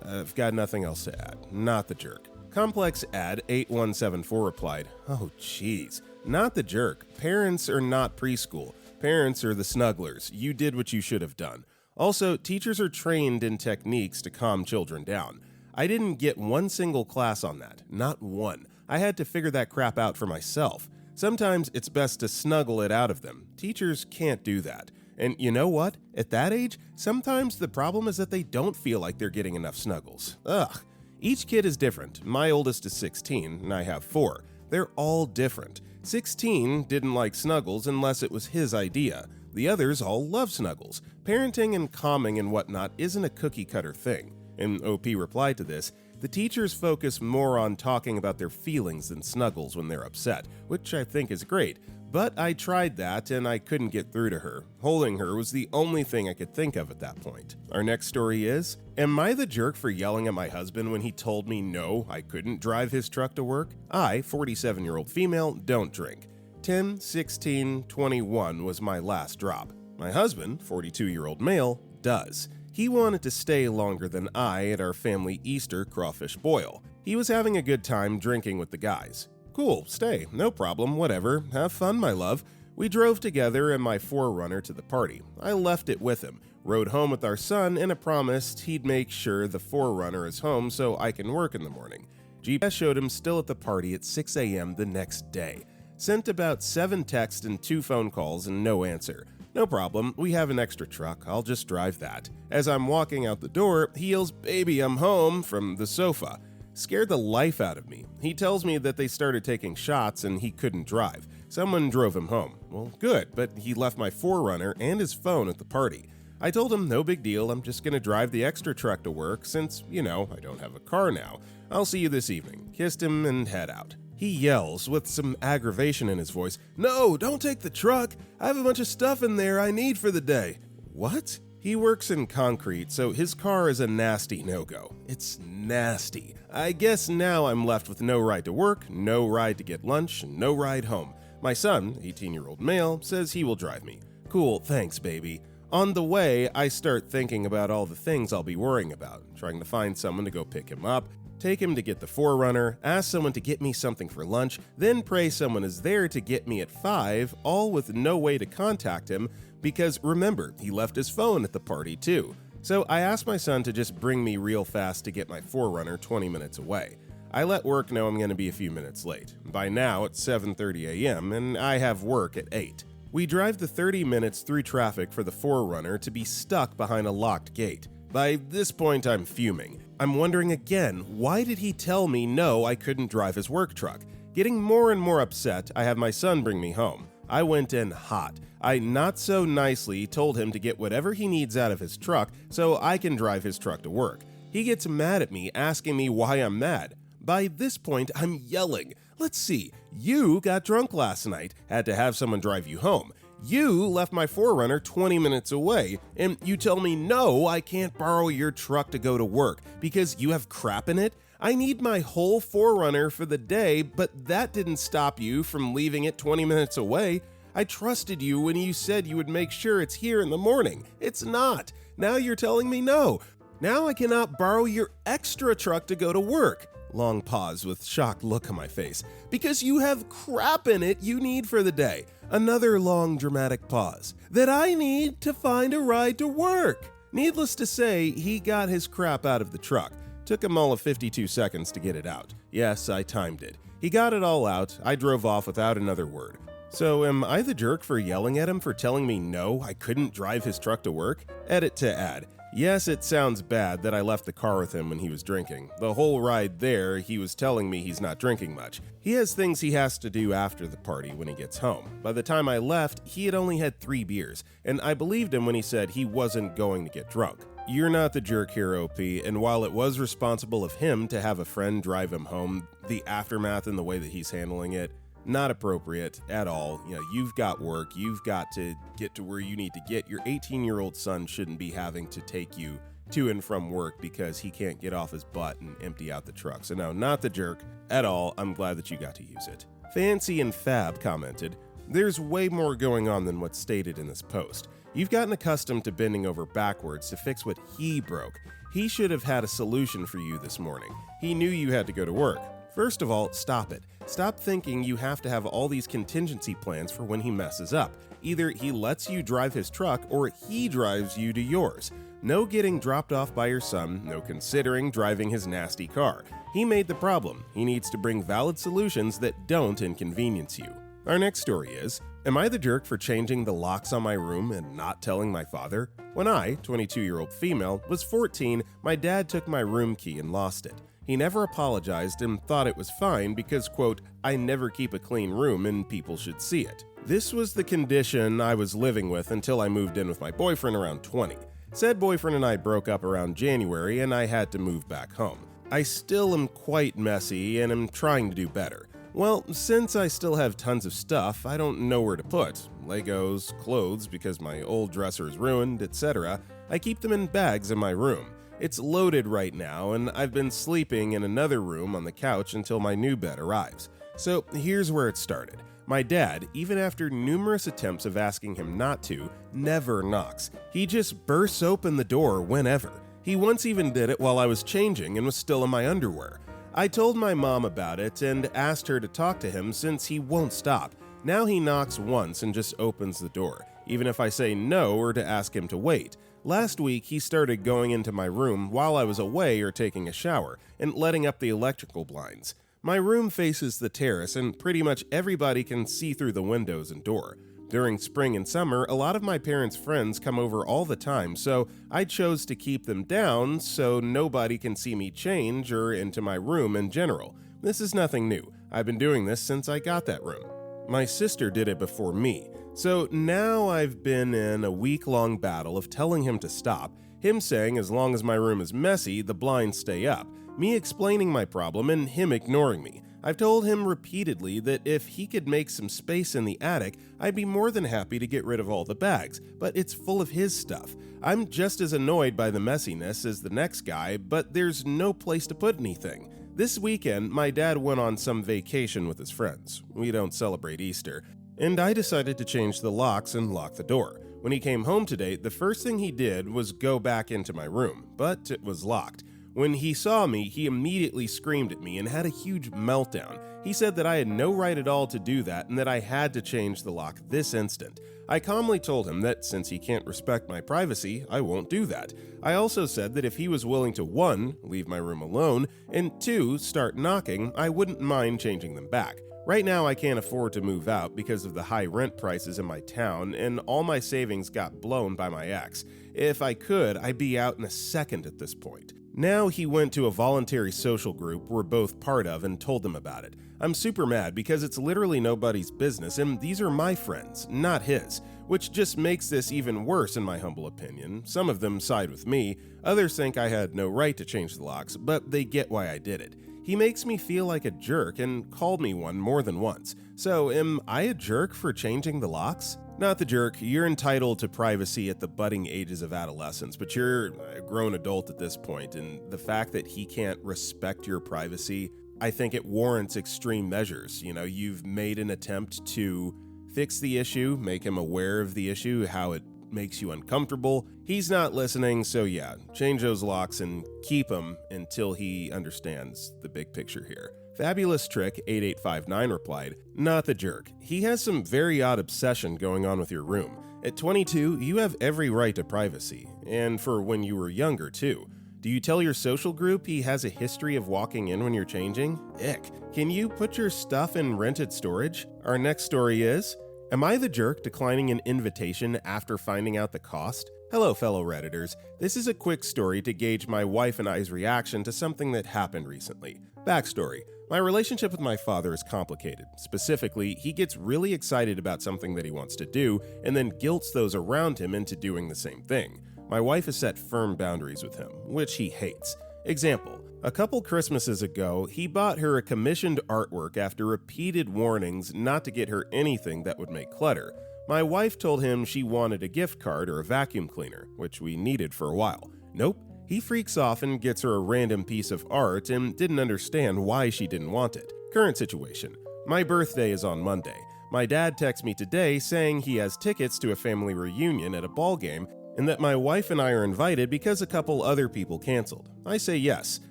I've got nothing else to add. Not the jerk. Complex Ad 8174 replied, "Oh geez, not the jerk. Parents are not preschool. Parents are the snugglers. You did what you should have done. Also, teachers are trained in techniques to calm children down. I didn't get one single class on that. Not one. I had to figure that crap out for myself. Sometimes it's best to snuggle it out of them. Teachers can't do that. And you know what? At that age, sometimes the problem is that they don't feel like they're getting enough snuggles. Ugh. Each kid is different. My oldest is 16, and I have 4. They're all different. 16 didn't like snuggles unless it was his idea. The others all love snuggles. Parenting and calming and whatnot isn't a cookie-cutter thing." And OP replied to this, "The teachers focus more on talking about their feelings than snuggles when they're upset, which I think is great. But I tried that and I couldn't get through to her. Holding her was the only thing I could think of at that point." Our next story is, am I the jerk for yelling at my husband when he told me no, I couldn't drive his truck to work? I, 47-year-old female, don't drink. 10, 16, 21 was my last drop. My husband, 42-year-old male, does. He wanted to stay longer than I at our family Easter crawfish boil. He was having a good time drinking with the guys. Cool, stay, no problem, whatever, have fun, my love. We drove together in my 4Runner to the party. I left it with him, rode home with our son, and I promised he'd make sure the 4Runner is home so I can work in the morning. GPS showed him still at the party at 6 a.m. the next day. Sent about 7 texts and 2 phone calls and no answer. No problem, we have an extra truck, I'll just drive that. As I'm walking out the door, he yells, "Baby, I'm home," from the sofa. Scared the life out of me. He tells me that they started taking shots and he couldn't drive. Someone drove him home. Well, good, but he left my 4Runner and his phone at the party. I told him no big deal, I'm just gonna drive the extra truck to work since, I don't have a car now. I'll see you this evening. Kissed him and head out. He yells, with some aggravation in his voice, "No, don't take the truck! I have a bunch of stuff in there I need for the day." What? He works in concrete, so his car is a nasty no-go. It's nasty. I guess now I'm left with no ride to work, no ride to get lunch, and no ride home. My son, 18-year-old male, says he will drive me. Cool, thanks, baby. On the way, I start thinking about all the things I'll be worrying about, trying to find someone to go pick him up, take him to get the 4Runner, ask someone to get me something for lunch, then pray someone is there to get me at 5, all with no way to contact him, because remember, he left his phone at the party too. So I asked my son to just bring me real fast to get my 4Runner 20 minutes away. I let work know I'm going to be a few minutes late. By now, it's 7:30 a.m., and I have work at 8. We drive the 30 minutes through traffic for the 4Runner to be stuck behind a locked gate. By this point, I'm fuming. I'm wondering again, why did he tell me no, I couldn't drive his work truck? Getting more and more upset, I have my son bring me home. I went in hot. I not so nicely told him to get whatever he needs out of his truck so I can drive his truck to work. He gets mad at me, asking me why I'm mad. By this point, I'm yelling. Let's see, you got drunk last night, had to have someone drive you home. You left my 4Runner 20 minutes away, and you tell me no, I can't borrow your truck to go to work because you have crap in it? I need my whole 4Runner for the day, but that didn't stop you from leaving it 20 minutes away. I trusted you when you said you would make sure it's here in the morning. It's not. Now you're telling me no. Now I cannot borrow your extra truck to go to work. Long pause with shocked look on my face. Because you have crap in it you need for the day. Another long dramatic pause. That I need to find a ride to work. Needless to say, he got his crap out of the truck. Took him all of 52 seconds to get it out. Yes, I timed it. He got it all out. I drove off without another word. So am I the jerk for yelling at him for telling me no, I couldn't drive his truck to work? Edit to add. Yes, it sounds bad that I left the car with him when he was drinking. The whole ride there, he was telling me he's not drinking much. He has things he has to do after the party when he gets home. By the time I left, he had only had 3 beers, and I believed him when he said he wasn't going to get drunk. You're not the jerk here, OP, and while it was responsible of him to have a friend drive him home, the aftermath and the way that he's handling it, Not appropriate at all. You've got work, you've got to get to where you need to get. Your 18-year-old son shouldn't be having to take you to and from work because he can't get off his butt and empty out the truck. So no, not the jerk at all. I'm glad that you got to use it. Fancy and Fab commented, "There's way more going on than what's stated in this post. You've gotten accustomed to bending over backwards to fix what he broke. He should have had a solution for you this morning. He knew you had to go to work. First of all, stop it. Stop thinking you have to have all these contingency plans for when he messes up. Either he lets you drive his truck or he drives you to yours. No getting dropped off by your son, no considering driving his nasty car. He made the problem. He needs to bring valid solutions that don't inconvenience you." Our next story is, am I the jerk for changing the locks on my room and not telling my father? When I, 22-year-old female, was 14, my dad took my room key and lost it. He never apologized and thought it was fine because, quote, "I never keep a clean room and people should see it." This was the condition I was living with until I moved in with my boyfriend around 20. Said boyfriend and I broke up around January and I had to move back home. I still am quite messy and am trying to do better. Well, since I still have tons of stuff I don't know where to put, Legos, clothes because my old dresser is ruined, etc., I keep them in bags in my room. It's loaded right now, and I've been sleeping in another room on the couch until my new bed arrives. So here's where it started. My dad, even after numerous attempts of asking him not to, never knocks. He just bursts open the door whenever. He once even did it while I was changing and was still in my underwear. I told my mom about it and asked her to talk to him since he won't stop. Now he knocks once and just opens the door, even if I say no or to ask him to wait. Last week, he started going into my room while I was away or taking a shower and letting up the electrical blinds. My room faces the terrace and pretty much everybody can see through the windows and door. During spring and summer, a lot of my parents' friends come over all the time, so I chose to keep them down so nobody can see me change or into my room in general. This is nothing new. I've been doing this since I got that room. My sister did it before me. So now I've been in a week-long battle of telling him to stop, him saying as long as my room is messy, the blinds stay up, me explaining my problem and him ignoring me. I've told him repeatedly that if he could make some space in the attic, I'd be more than happy to get rid of all the bags, but it's full of his stuff. I'm just as annoyed by the messiness as the next guy, but there's no place to put anything. This weekend, my dad went on some vacation with his friends. We don't celebrate Easter. And I decided to change the locks and lock the door. When he came home today, the first thing he did was go back into my room, but it was locked. When he saw me, he immediately screamed at me and had a huge meltdown. He said that I had no right at all to do that and that I had to change the lock this instant. I calmly told him that since he can't respect my privacy, I won't do that. I also said that if he was willing to 1, leave my room alone, and 2, start knocking, I wouldn't mind changing them back. Right now I can't afford to move out because of the high rent prices in my town, and all my savings got blown by my ex. If I could, I'd be out in a second at this point. Now he went to a voluntary social group we're both part of and told them about it. I'm super mad because it's literally nobody's business and these are my friends, not his, which just makes this even worse in my humble opinion. Some of them side with me, others think I had no right to change the locks, but they get why I did it. He makes me feel like a jerk and called me one more than once. So am I a jerk for changing the locks? Not the jerk. You're entitled to privacy at the budding ages of adolescence, but you're a grown adult at this point, and the fact that he can't respect your privacy, I think it warrants extreme measures. You've made an attempt to fix the issue, make him aware of the issue, how it makes you uncomfortable. He's not listening, so yeah, change those locks and keep him until he understands the big picture here. Fabulous Trick 8859 replied, "Not the jerk. He has some very odd obsession going on with your room. At 22, you have every right to privacy, and for when you were younger too. Do you tell your social group he has a history of walking in when you're changing? Ick. Can you put your stuff in rented storage?" Our next story is, am I the jerk declining an invitation after finding out the cost? Hello, fellow Redditors. This is a quick story to gauge my wife and I's reaction to something that happened recently. Backstory. My relationship with my father is complicated. Specifically, he gets really excited about something that he wants to do and then guilts those around him into doing the same thing. My wife has set firm boundaries with him, which he hates. Example, a couple Christmases ago, he bought her a commissioned artwork after repeated warnings not to get her anything that would make clutter. My wife told him she wanted a gift card or a vacuum cleaner, which we needed for a while. Nope, he freaks off and gets her a random piece of art and didn't understand why she didn't want it. Current situation. My birthday is on Monday. My dad texts me today saying he has tickets to a family reunion at a ball game and that my wife and I are invited because a couple other people canceled. I say yes.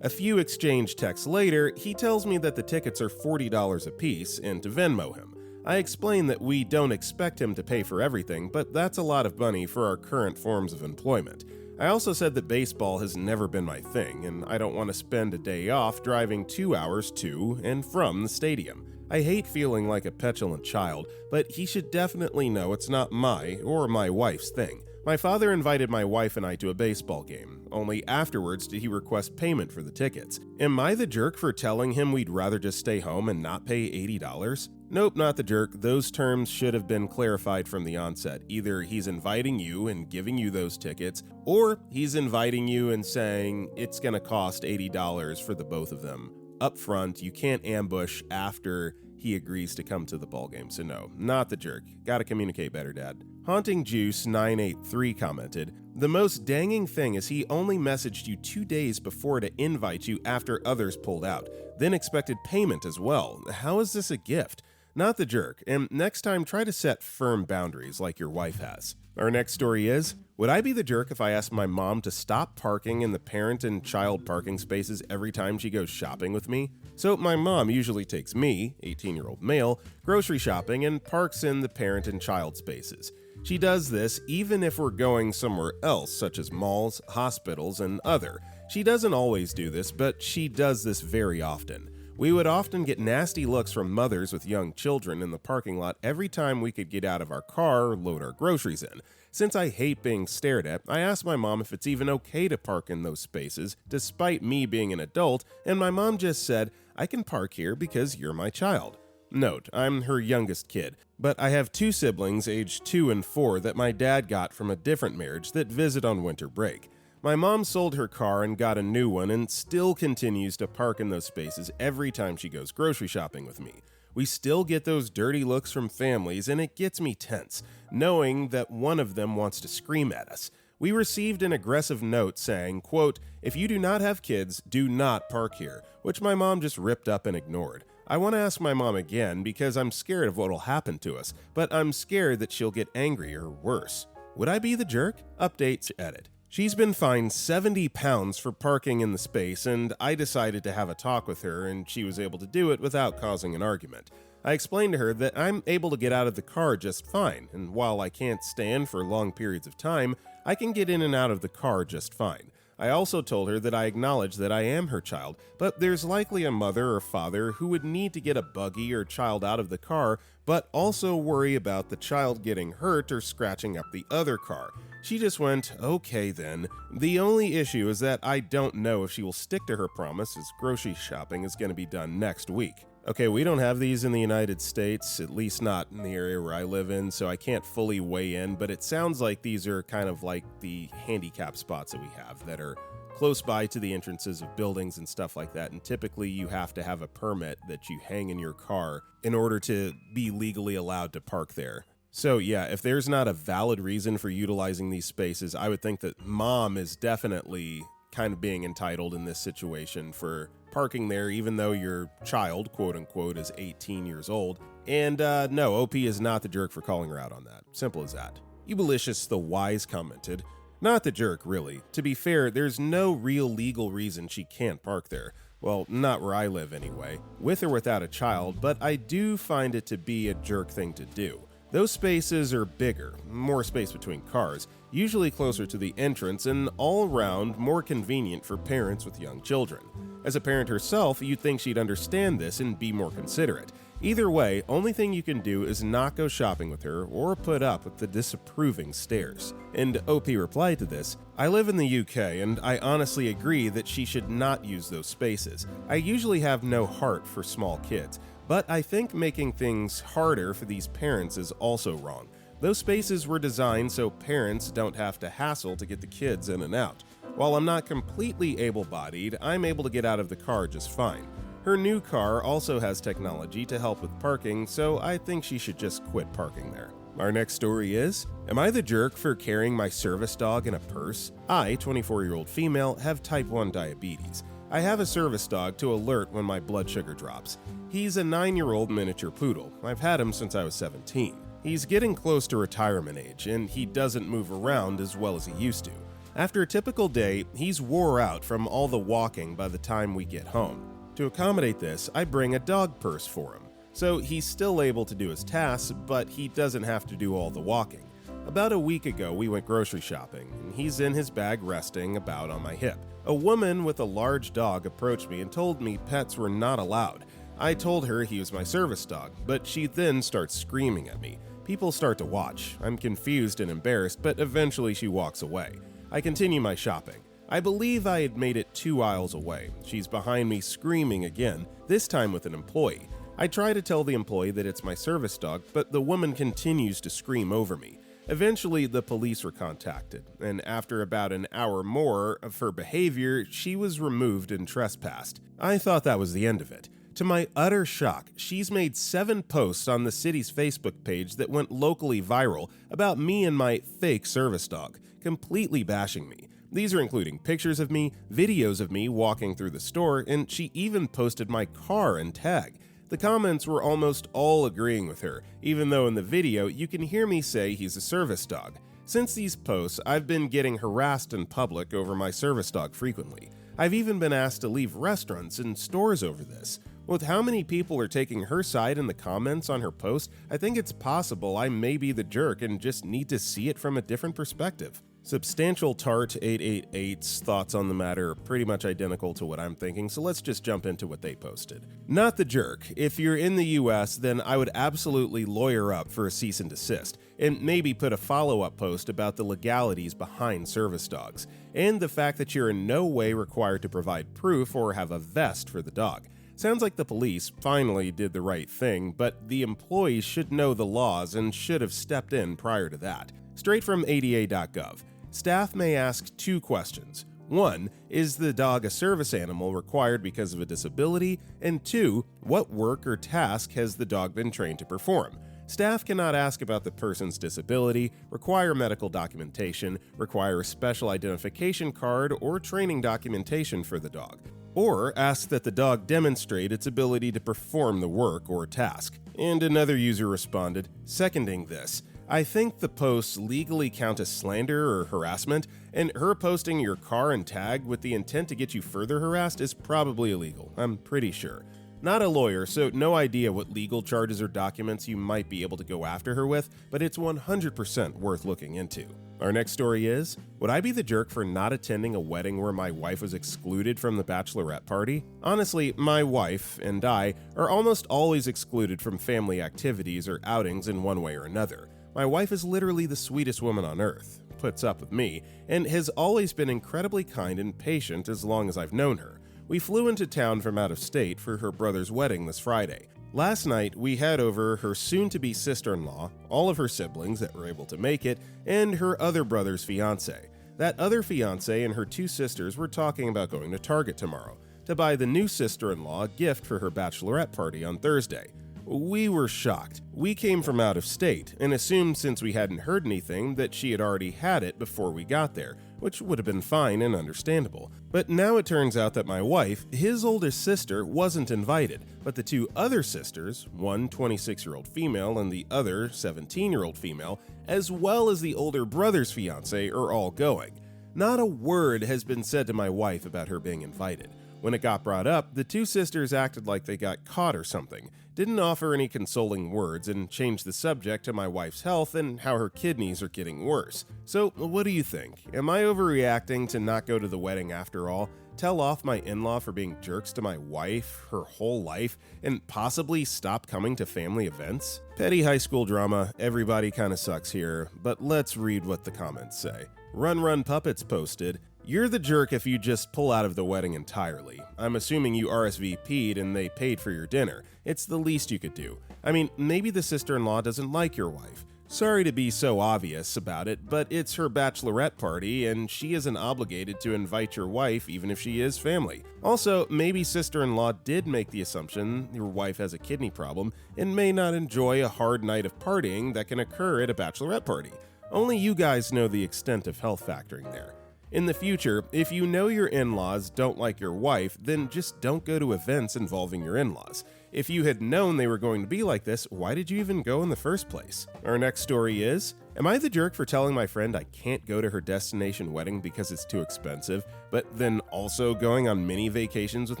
A few exchange texts later, he tells me that the tickets are $40 a piece and to Venmo him. I explain that we don't expect him to pay for everything, but that's a lot of money for our current forms of employment. I also said that baseball has never been my thing, and I don't want to spend a day off driving 2 hours to and from the stadium. I hate feeling like a petulant child, but he should definitely know it's not my or my wife's thing. My father invited my wife and I to a baseball game. Only afterwards did he request payment for the tickets. Am I the jerk for telling him we'd rather just stay home and not pay $80? Nope, not the jerk. Those terms should have been clarified from the onset. Either he's inviting you and giving you those tickets, or he's inviting you and saying it's going to cost $80 for the both of them. Up front, you can't ambush after he agrees to come to the ballgame, so no, not the jerk. Gotta communicate better, Dad. Haunting Juice 983 commented, "The most danging thing is he only messaged you 2 days before to invite you after others pulled out, then expected payment as well. How is this a gift? Not the jerk, and next time try to set firm boundaries like your wife has." Our next story is, would I be the jerk if I asked my mom to stop parking in the parent and child parking spaces every time she goes shopping with me? So my mom usually takes me, 18-year-old male, grocery shopping and parks in the parent and child spaces. She does this even if we're going somewhere else, such as malls, hospitals, and other. She doesn't always do this, but she does this very often. We would often get nasty looks from mothers with young children in the parking lot every time we could get out of our car or load our groceries in. Since I hate being stared at, I asked my mom if it's even okay to park in those spaces, despite me being an adult, and my mom just said, "I can park here because you're my child." Note, I'm her youngest kid, but I have 2 siblings aged 2 and 4 that my dad got from a different marriage that visit on winter break. My mom sold her car and got a new one and still continues to park in those spaces every time she goes grocery shopping with me. We still get those dirty looks from families and it gets me tense, knowing that one of them wants to scream at us. We received an aggressive note saying, quote, "If you do not have kids, do not park here," which my mom just ripped up and ignored. I want to ask my mom again because I'm scared of what will happen to us, but I'm scared that she'll get angry or worse. Would I be the jerk? Update, edit. She's been fined 70 pounds for parking in the space, and I decided to have a talk with her, and she was able to do it without causing an argument. I explained to her that I'm able to get out of the car just fine, and while I can't stand for long periods of time, I can get in and out of the car just fine. I also told her that I acknowledge that I am her child, but there's likely a mother or father who would need to get a buggy or child out of the car, but also worry about the child getting hurt or scratching up the other car. She just went, "Okay then." The only issue is that I don't know if she will stick to her promise, as grocery shopping is going to be done next week. Okay, we don't have these in the United States, at least not in the area where I live in, so I can't fully weigh in, but it sounds like these are kind of like the handicap spots that we have that are close by to the entrances of buildings and stuff like that, and typically you have to have a permit that you hang in your car in order to be legally allowed to park there. So yeah, if there's not a valid reason for utilizing these spaces, I would think that mom is definitely kind of being entitled in this situation for parking there, even though your child, quote unquote, is 18 years old. And no, OP is not the jerk for calling her out on that. Simple as that. Eubelicious the Wise commented, "Not the jerk, really. To be fair, there's no real legal reason she can't park there. Well, not where I live anyway, with or without a child, but I do find it to be a jerk thing to do. Those spaces are bigger, more space between cars, usually closer to the entrance, and all around more convenient for parents with young children. As a parent herself, you'd think she'd understand this and be more considerate. Either way, only thing you can do is not go shopping with her or put up with the disapproving stares." And OP replied to this, "I live in the UK and I honestly agree that she should not use those spaces. I usually have no heart for small kids, but I think making things harder for these parents is also wrong. Those spaces were designed so parents don't have to hassle to get the kids in and out. While I'm not completely able-bodied, I'm able to get out of the car just fine. Her new car also has technology to help with parking, so I think she should just quit parking there. Our next story is, am I the jerk for carrying my service dog in a purse? I, 24-year-old female, have type 1 diabetes. I have a service dog to alert when my blood sugar drops. He's a 9-year-old miniature poodle. I've had him since I was 17. He's getting close to retirement age, and he doesn't move around as well as he used to. After a typical day, he's wore out from all the walking by the time we get home. To accommodate this, I bring a dog purse for him. So he's still able to do his tasks, but he doesn't have to do all the walking. About a week ago, we went grocery shopping, and he's in his bag resting about on my hip. A woman with a large dog approached me and told me pets were not allowed. I told her he was my service dog, but she then starts screaming at me. People start to watch. I'm confused and embarrassed, but eventually she walks away. I continue my shopping. I believe I had made it 2 aisles away. She's behind me screaming again, this time with an employee. I try to tell the employee that it's my service dog, but the woman continues to scream over me. Eventually, the police were contacted, and after about an hour more of her behavior, she was removed and trespassed. I thought that was the end of it. To my utter shock, she's made 7 posts on the city's Facebook page that went locally viral about me and my fake service dog, completely bashing me. These are including pictures of me, videos of me walking through the store, and she even posted my car and tag. The comments were almost all agreeing with her, even though in the video you can hear me say he's a service dog. Since these posts, I've been getting harassed in public over my service dog frequently. I've even been asked to leave restaurants and stores over this. With how many people are taking her side in the comments on her post, I think it's possible I may be the jerk and just need to see it from a different perspective. Substantial Tart 888's thoughts on the matter are pretty much identical to what I'm thinking, so let's just jump into what they posted. Not the jerk. If you're in the US, then I would absolutely lawyer up for a cease and desist, and maybe put a follow-up post about the legalities behind service dogs, and the fact that you're in no way required to provide proof or have a vest for the dog. Sounds like the police finally did the right thing, but the employees should know the laws and should have stepped in prior to that. Straight from ADA.gov. Staff may ask 2 questions. 1, is the dog a service animal required because of a disability? And 2, what work or task has the dog been trained to perform? Staff cannot ask about the person's disability, require medical documentation, require a special identification card or training documentation for the dog, or ask that the dog demonstrate its ability to perform the work or task. And another user responded, seconding this. I think the posts legally count as slander or harassment, and her posting your car and tag with the intent to get you further harassed is probably illegal, I'm pretty sure. Not a lawyer, so no idea what legal charges or documents you might be able to go after her with, but it's 100% worth looking into. Our next story is, would I be the jerk for not attending a wedding where my wife was excluded from the bachelorette party? Honestly, my wife and I are almost always excluded from family activities or outings in one way or another. My wife is literally the sweetest woman on earth, puts up with me, and has always been incredibly kind and patient as long as I've known her. We flew into town from out of state for her brother's wedding this Friday. Last night, we had over her soon-to-be sister-in-law, all of her siblings that were able to make it, and her other brother's fiancé. That other fiancé and her 2 sisters were talking about going to Target tomorrow to buy the new sister-in-law a gift for her bachelorette party on Thursday. We were shocked. We came from out of state and assumed since we hadn't heard anything that she had already had it before we got there, which would have been fine and understandable. But now it turns out that my wife, his oldest sister, wasn't invited, but the 2 other sisters, one 26-year-old female and the other 17-year-old female, as well as the older brother's fiancé, are all going. Not a word has been said to my wife about her being invited. When it got brought up, the 2 sisters acted like they got caught or something, didn't offer any consoling words, and changed the subject to my wife's health and how her kidneys are getting worse. So, what do you think? Am I overreacting to not go to the wedding after all? Tell off my in-law for being jerks to my wife, her whole life, and possibly stop coming to family events? Petty high school drama, everybody kinda sucks here, but let's read what the comments say. Run Puppets posted, "You're the jerk if you just pull out of the wedding entirely. I'm assuming you RSVP'd and they paid for your dinner. It's the least you could do. I mean, maybe the sister-in-law doesn't like your wife. Sorry to be so obvious about it, but it's her bachelorette party and she isn't obligated to invite your wife even if she is family. Also, maybe sister-in-law did make the assumption your wife has a kidney problem and may not enjoy a hard night of partying that can occur at a bachelorette party. Only you guys know the extent of health factoring there. In the future, if you know your in-laws don't like your wife, then just don't go to events involving your in-laws. If you had known they were going to be like this, why did you even go in the first place? Our next story is, am I the jerk for telling my friend I can't go to her destination wedding because it's too expensive, but then also going on mini vacations with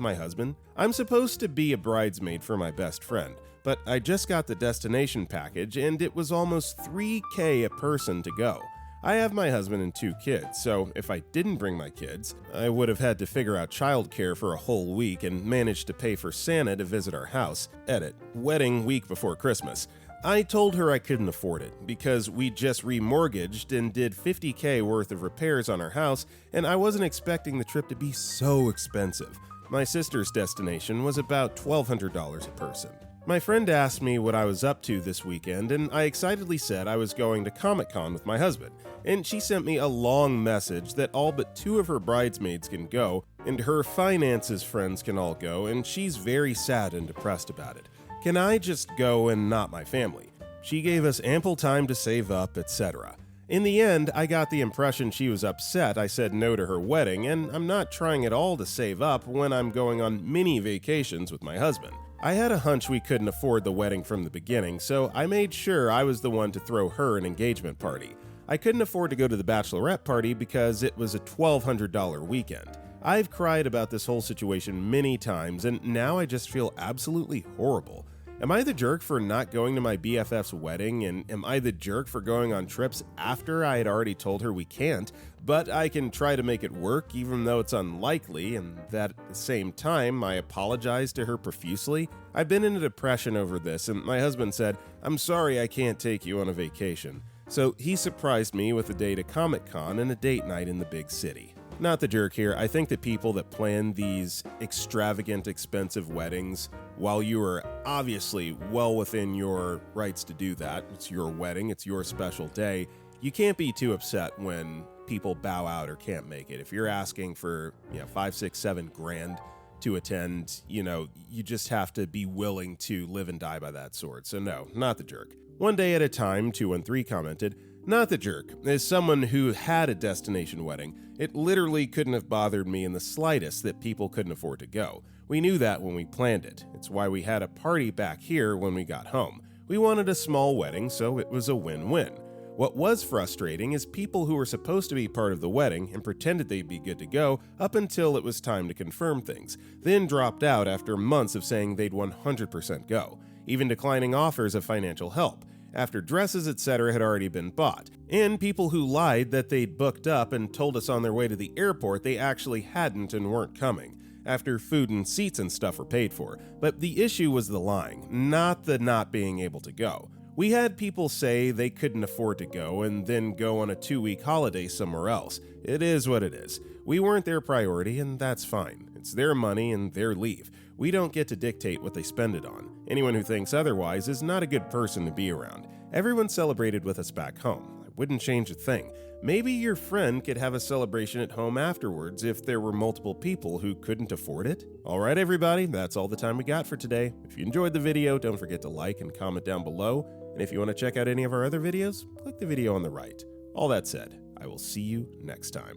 my husband? I'm supposed to be a bridesmaid for my best friend, but I just got the destination package and it was almost $3,000 a person to go. I have my husband and 2 kids, so if I didn't bring my kids, I would have had to figure out childcare for a whole week and manage to pay for Santa to visit our house. Edit. Wedding week before Christmas. I told her I couldn't afford it because we just remortgaged and did $50,000 worth of repairs on our house, and I wasn't expecting the trip to be so expensive. My sister's destination was about $1,200 a person. My friend asked me what I was up to this weekend, and I excitedly said I was going to Comic-Con with my husband, and she sent me a long message that all but 2 of her bridesmaids can go, and her finances friends can all go, and she's very sad and depressed about it. Can I just go and not my family? She gave us ample time to save up, etc. In the end, I got the impression she was upset I said no to her wedding, and I'm not trying at all to save up when I'm going on mini vacations with my husband. I had a hunch we couldn't afford the wedding from the beginning, so I made sure I was the one to throw her an engagement party. I couldn't afford to go to the bachelorette party because it was a $1,200 weekend. I've cried about this whole situation many times, and now I just feel absolutely horrible. Am I the jerk for not going to my BFF's wedding, and am I the jerk for going on trips after I had already told her we can't, but I can try to make it work even though it's unlikely, and that at the same time I apologize to her profusely? I've been in a depression over this, and my husband said, "I'm sorry I can't take you on a vacation." So he surprised me with a day to Comic-Con and a date night in the big city. Not the jerk here. I think the people that plan these extravagant, expensive weddings, while you are obviously well within your rights to do that, it's your wedding, it's your special day, you can't be too upset when people bow out or can't make it. If you're asking for, 5, 6, 7 grand to attend, you just have to be willing to live and die by that sword. So no, not the jerk. One day at a time, 213 commented, not the jerk. As someone who had a destination wedding, it literally couldn't have bothered me in the slightest that people couldn't afford to go. We knew that when we planned it. It's why we had a party back here when we got home. We wanted a small wedding, so it was a win-win. What was frustrating is people who were supposed to be part of the wedding and pretended they'd be good to go up until it was time to confirm things, then dropped out after months of saying they'd 100% go, even declining offers of financial help, after dresses etc. had already been bought, and people who lied that they'd booked up and told us on their way to the airport they actually hadn't and weren't coming, after food and seats and stuff were paid for. But the issue was the lying, not the not being able to go. We had people say they couldn't afford to go and then go on a 2-week holiday somewhere else. It is what it is. We weren't their priority, and that's fine. It's their money and their leave. We don't get to dictate what they spend it on. Anyone who thinks otherwise is not a good person to be around. Everyone celebrated with us back home. I wouldn't change a thing. Maybe your friend could have a celebration at home afterwards if there were multiple people who couldn't afford it. Alright everybody, that's all the time we got for today. If you enjoyed the video, don't forget to like and comment down below. And if you want to check out any of our other videos, click the video on the right. All that said, I will see you next time.